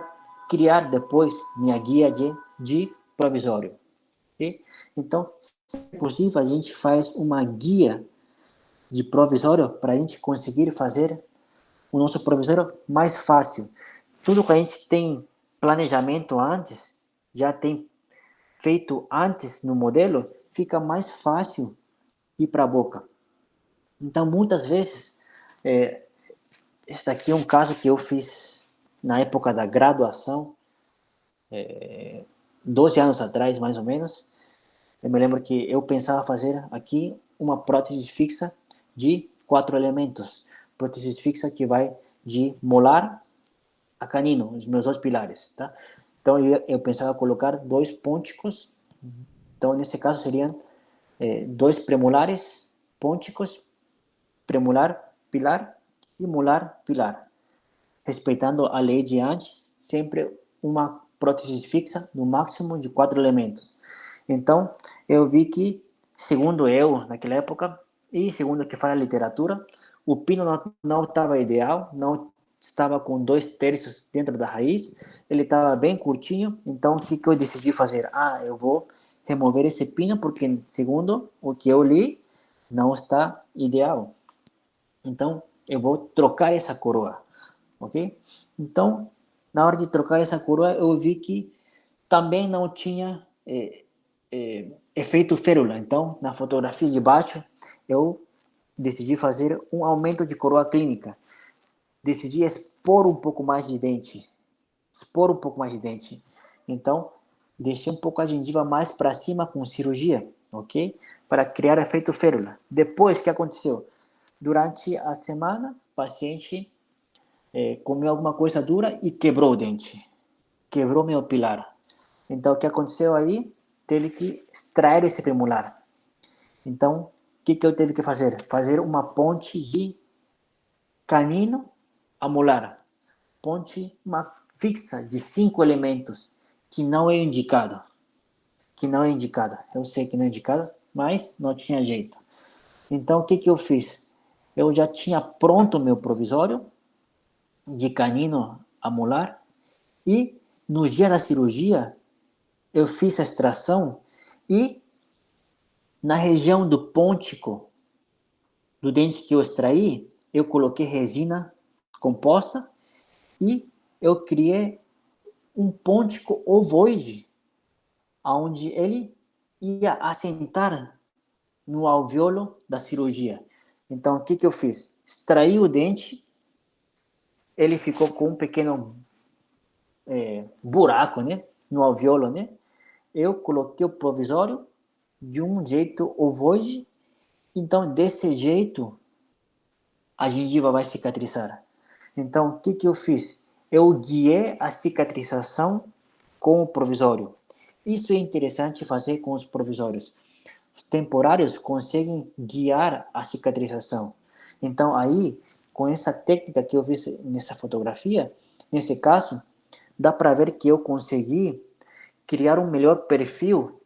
criar depois minha guia de provisório. Okay? Então, se é possível, a gente faz uma guia de provisório para a gente conseguir fazer o nosso provisório mais fácil. Tudo que a gente tem planejamento antes, já tem feito antes no modelo, fica mais fácil ir para a boca. Então, muitas vezes, esse daqui é um caso que eu fiz na época da graduação, 12 anos atrás, mais ou menos. Eu me lembro que eu pensava fazer aqui uma prótese fixa de 4 elementos. Prótese fixa que vai de molar a canino, os meus 2 pilares, tá? Então, eu pensava colocar 2 pônticos. Então, nesse caso, seriam 2 premolares, pônticos, premolar, pilar e molar, pilar. Respeitando a lei de antes, sempre uma prótese fixa no máximo de 4 elementos. Então, eu vi que, segundo eu, naquela época, e segundo o que fala a literatura, o pino não estava ideal, não estava com 2/3 dentro da raiz, ele estava bem curtinho, então o que eu decidi fazer? Eu vou remover esse pino, porque segundo o que eu li, não está ideal. Então, eu vou trocar essa coroa, ok? Então, na hora de trocar essa coroa, eu vi que também não tinha efeito férula. Então, na fotografia de baixo, eu decidi fazer um aumento de coroa clínica. Decidi expor um pouco mais de dente. Então, deixei um pouco a gengiva mais para cima com cirurgia, ok? Para criar efeito férula. Depois, o que aconteceu? Durante a semana, o paciente comeu alguma coisa dura e quebrou o dente. Quebrou meu pilar. Então, o que aconteceu aí? Teve que extrair esse premolar. Então, o que eu tive que fazer? Fazer uma ponte de canino a molar. Ponte fixa de 5 elementos, que não é indicado. Eu sei que não é indicado, mas não tinha jeito. Então, o que eu fiz? Eu já tinha pronto meu provisório de canino a molar e no dia da cirurgia eu fiz a extração e na região do pôntico do dente que eu extraí, eu coloquei resina composta e eu criei um pôntico ovoide, onde ele ia assentar no alvéolo da cirurgia. Então, o que eu fiz? Extraí o dente, ele ficou com um pequeno buraco, né, no alvéolo, né? Eu coloquei o provisório de um jeito ovoide, então desse jeito a gengiva vai cicatrizar. Então, o que eu fiz? Eu guiei a cicatrização com o provisório. Isso é interessante fazer com os provisórios. Os temporários conseguem guiar a cicatrização. Então, aí, com essa técnica que eu fiz nessa fotografia, nesse caso, dá para ver que eu consegui criar um melhor perfil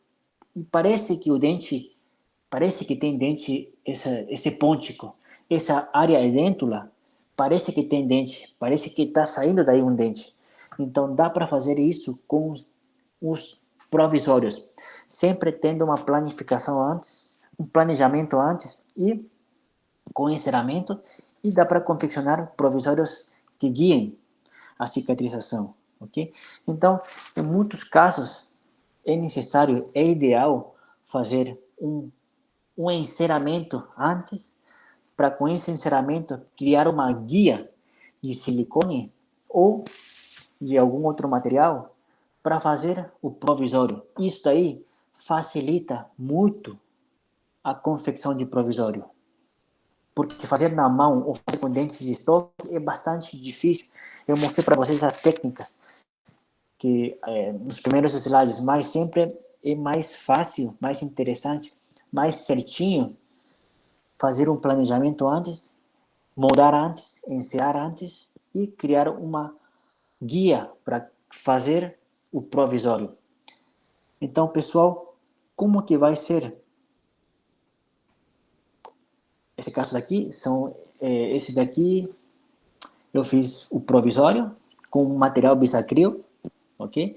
e parece que tem dente, esse pôntico, essa área edêntula, parece que tem dente, parece que está saindo daí um dente. Então, dá para fazer isso com os provisórios, sempre tendo uma planificação antes, um planejamento antes e com encerramento, e dá para confeccionar provisórios que guiem a cicatrização, ok? Então, em muitos casos, é necessário, é ideal fazer um encerramento antes, para com esse encerramento criar uma guia de silicone ou de algum outro material para fazer o provisório. Isso aí facilita muito a confecção de provisório. Porque fazer na mão ou fazer com dentes de estoque é bastante difícil. Eu mostrei para vocês as técnicas que nos primeiros slides, mas sempre é mais fácil, mais interessante, mais certinho fazer um planejamento antes, moldar antes, encerrar antes e criar uma guia para fazer o provisório. Então, pessoal, como que vai ser? Esse caso daqui, esse daqui eu fiz o provisório com material bisacrio, ok?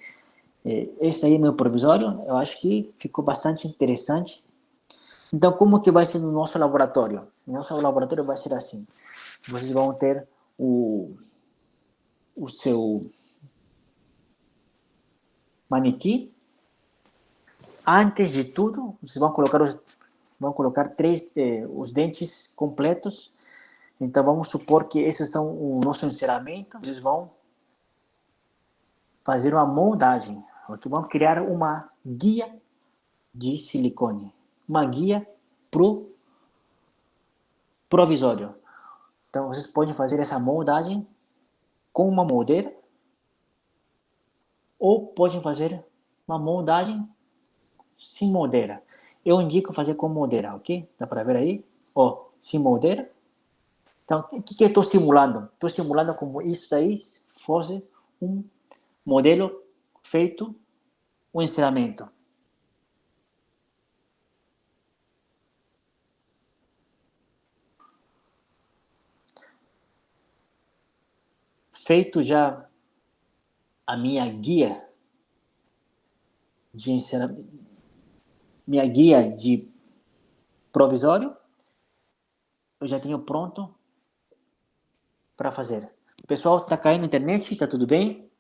Esse aí é meu provisório, eu acho que ficou bastante interessante. Então, como que vai ser no nosso laboratório? Nosso laboratório vai ser assim. Vocês vão ter o seu manequim. Antes de tudo, vocês vão colocar os dentes completos. Então, vamos supor que esses são o nosso encerramento. Vocês vão fazer uma moldagem. Okay? Vamos criar uma guia de silicone. Uma guia provisório. Então, vocês podem fazer essa moldagem com uma moldeira ou podem fazer uma moldagem sem moldeira. Eu indico fazer com moldeira, ok? Dá para ver aí? Ó, sem moldeira. Então, o que eu estou simulando? Estou simulando como isso daí fosse um modelo feito, um encerramento. Feito já a minha guia de encerramento, minha guia de provisório, eu já tenho pronto para fazer. Pessoal, está caindo na internet? Está tudo bem?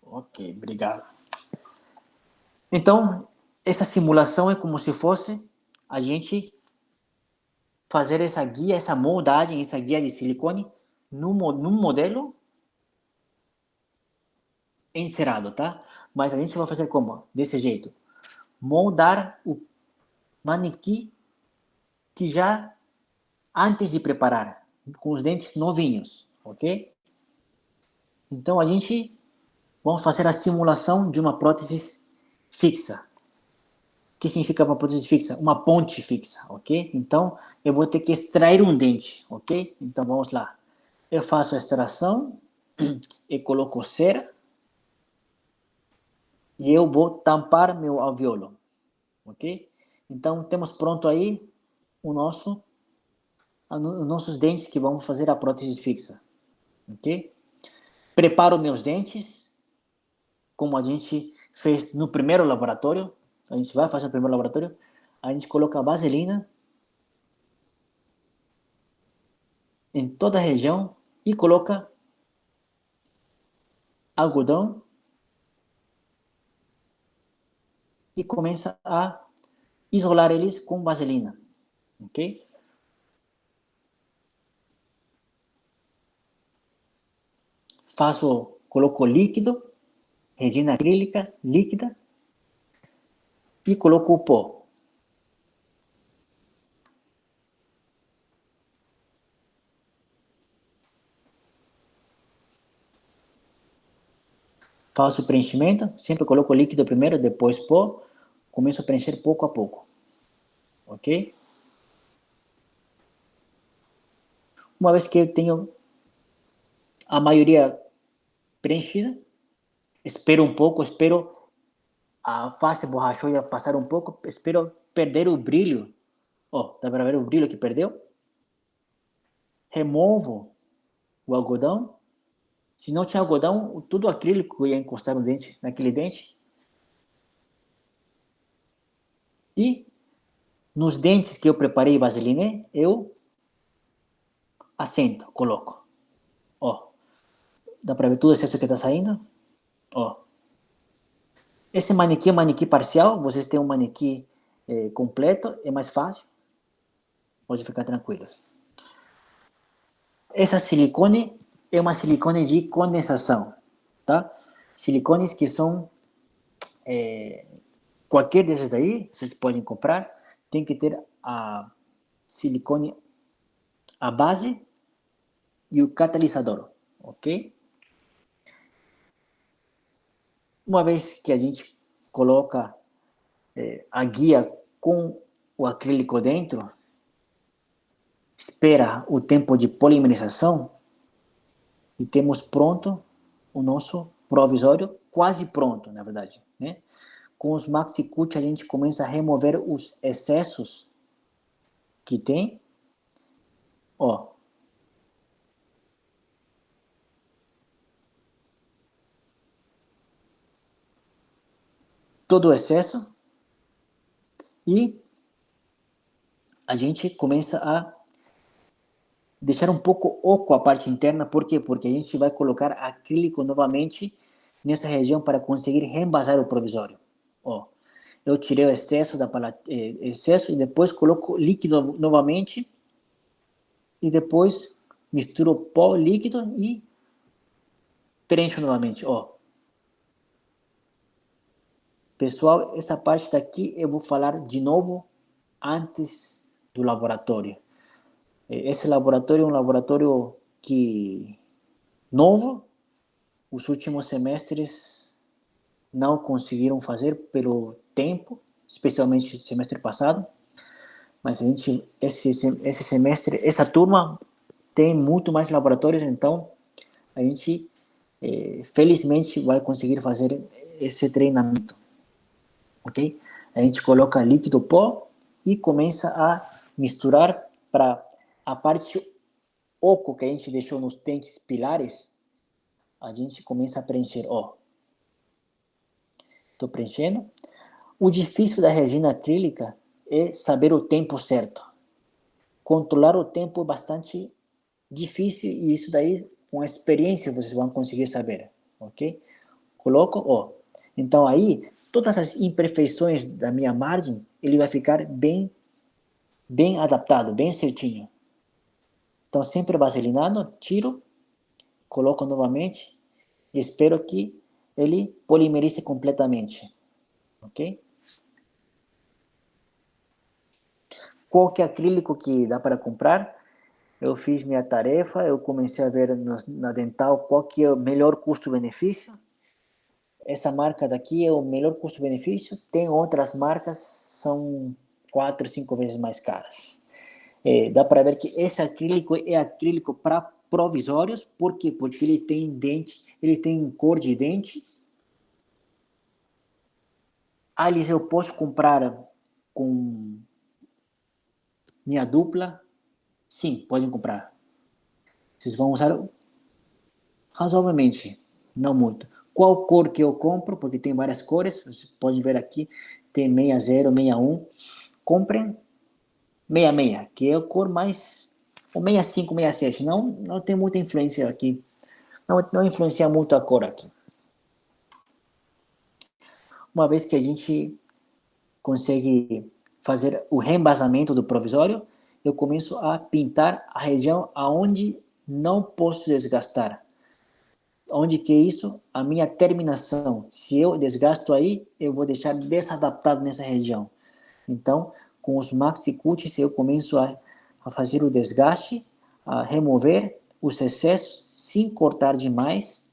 Ok, obrigado. Então, essa simulação é como se fosse a gente fazer essa guia, essa moldagem, essa guia de silicone num modelo encerado, tá? Mas a gente vai fazer como? Desse jeito. Moldar o manequim que já antes de preparar, com os dentes novinhos, ok? Então, a gente vamos fazer a simulação de uma prótese fixa. O que significa uma prótese fixa? Uma ponte fixa, ok? Então, eu vou ter que extrair um dente, ok? Então, vamos lá. Eu faço a extração e coloco cera e eu vou tampar meu alvéolo, ok? Então, temos pronto aí os nossos dentes que vamos fazer a prótese fixa, ok? Preparo meus dentes, como a gente fez no primeiro laboratório. A gente vai fazer no primeiro laboratório. A gente coloca vaselina em toda a região e coloca algodão e começa a isolar eles com vaselina, ok? Coloco líquido, resina acrílica líquida e coloco o pó. Faço o preenchimento, sempre coloco líquido primeiro, depois pó, começo a preencher pouco a pouco, ok? Uma vez que eu tenho a maioria preenchida, espero um pouco, espero a face borrachuda passar um pouco, espero perder o brilho. Ó, dá para ver o brilho que perdeu? Removo o algodão, Se não tinha algodão, tudo acrílico ia encostar no dente, naquele dente. E nos dentes que eu preparei vaseline, eu assento, coloco. Ó, dá para ver todo o excesso que está saindo? Ó. Esse manequim é manequim parcial, vocês têm um manequim completo, é mais fácil. Pode ficar tranquilos. Essa silicone é uma silicone de condensação, tá? Silicones que são qualquer desses daí, vocês podem comprar, tem que ter a silicone, a base e o catalisador, ok? Uma vez que a gente coloca a guia com o acrílico dentro, espera o tempo de polimerização e temos pronto o nosso provisório, quase pronto, na verdade, né? Com os MaxiCut a gente começa a remover os excessos que tem, ó. Todo o excesso e a gente começa a deixar um pouco oco a parte interna, por quê? Porque a gente vai colocar acrílico novamente nessa região para conseguir reembasar o provisório. Ó, eu tirei o excesso excesso e depois coloco líquido novamente e depois misturo pó líquido e preencho novamente, ó. Pessoal, essa parte daqui eu vou falar de novo antes do laboratório. Esse laboratório é um laboratório que novo, os últimos semestres não conseguiram fazer pelo tempo, especialmente semestre passado, mas a gente, esse semestre, essa turma tem muito mais laboratórios, então a gente felizmente vai conseguir fazer esse treinamento, ok? A gente coloca líquido pó e começa a misturar para a parte oco que a gente deixou nos dentes pilares, a gente começa a preencher, ó. Estou preenchendo. O difícil da resina acrílica é saber o tempo certo. Controlar o tempo é bastante difícil e isso daí, com a experiência, vocês vão conseguir saber, ok? Coloco, ó. Então aí, todas as imperfeições da minha margem, ele vai ficar bem adaptado, bem certinho. Então, sempre vaselinado, tiro, coloco novamente e espero que ele polimerize completamente, ok? Qual que é acrílico que dá para comprar? Eu fiz minha tarefa, eu comecei a ver na Dental qual que é o melhor custo-benefício. Essa marca daqui é o melhor custo-benefício. Tem outras marcas, são 4, 5 vezes mais caras. Dá para ver que esse acrílico é acrílico para provisórios. Por quê? Porque ele tem dente, ele tem cor de dente. Aliás, eu posso comprar com minha dupla? Sim, podem comprar. Vocês vão usar razoavelmente, não muito. Qual cor que eu compro? Porque tem várias cores, vocês podem ver aqui, tem 60, 61. Comprem 66, que é a cor mais... ou 65, 67. Não tem muita influência aqui. Não influencia muito a cor aqui. Uma vez que a gente consegue fazer o reembasamento do provisório, eu começo a pintar a região aonde não posso desgastar. Onde que é isso? A minha terminação. Se eu desgasto aí, eu vou deixar desadaptado nessa região. Então, com os MaxiCut, eu começo a fazer o desgaste, a remover os excessos sem cortar demais,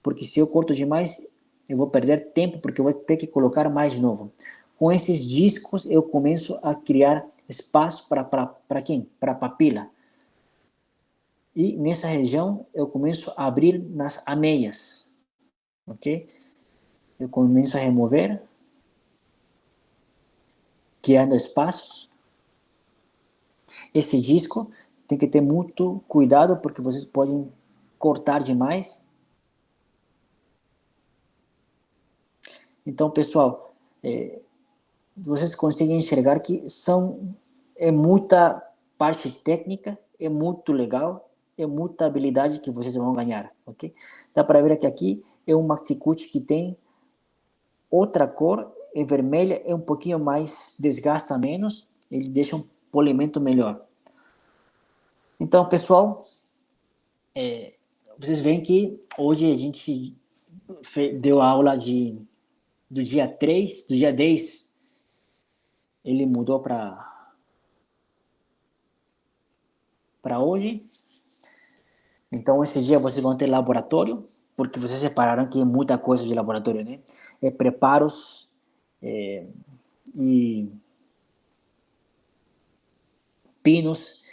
porque se eu corto demais, eu vou perder tempo, porque eu vou ter que colocar mais de novo. Com esses discos, eu começo a criar espaço para quem? Para a papila. E nessa região, eu começo a abrir nas ameias, ok? Eu começo a remover, criando espaços. Esse disco tem que ter muito cuidado, porque vocês podem cortar demais Então, pessoal, vocês conseguem enxergar que é muita parte técnica, é muito legal, é muita habilidade que vocês vão ganhar, ok? Dá para ver que aqui é um Maxi-Cut que tem outra cor, é vermelha, é um pouquinho mais, desgasta menos, ele deixa um polimento melhor. Então, pessoal, vocês veem que hoje a gente deu a aula do dia 3, do dia 10, ele mudou para hoje. Então, esse dia vocês vão ter laboratório, porque vocês separaram que é muita coisa de laboratório, né? Preparos e pinos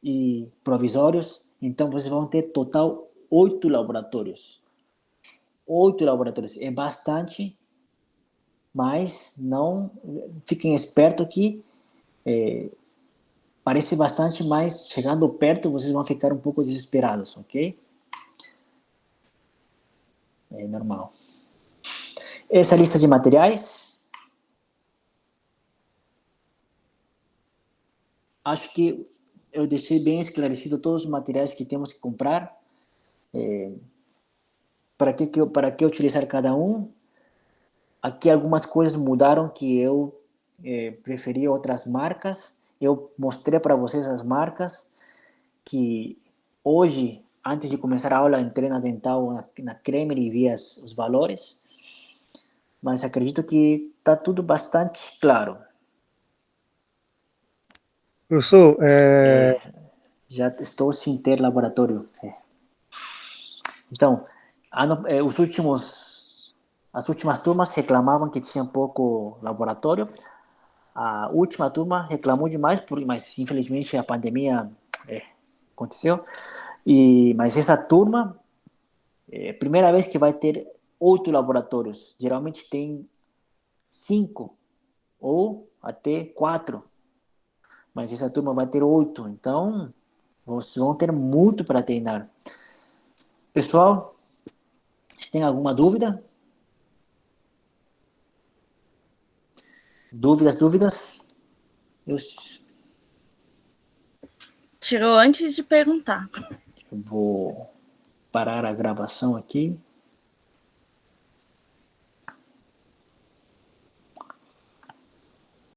e provisórios. Então, vocês vão ter total 8 laboratórios. 8 laboratórios. É bastante, mas não fiquem espertos que parece bastante, mas chegando perto vocês vão ficar um pouco desesperados, ok? É normal. Essa lista de materiais, acho que eu deixei bem esclarecido todos os materiais que temos que comprar, para que utilizar cada um. Aqui algumas coisas mudaram que eu preferi outras marcas. Eu mostrei para vocês as marcas que hoje, antes de começar a aula, entrei na Dental, na Kremer e vi os valores. Mas acredito que está tudo bastante claro. Professor, Já estou sem ter laboratório. Então, as últimas turmas reclamavam que tinha pouco laboratório. A última turma reclamou demais, mas infelizmente a pandemia aconteceu. Mas essa turma, primeira vez que vai ter 8 laboratórios. Geralmente tem 5 ou até 4. Mas essa turma vai ter 8. Então, vocês vão ter muito para treinar. Pessoal, se tem alguma dúvida? Dúvidas? Eu Tirou antes de perguntar. vou parar a gravação aqui.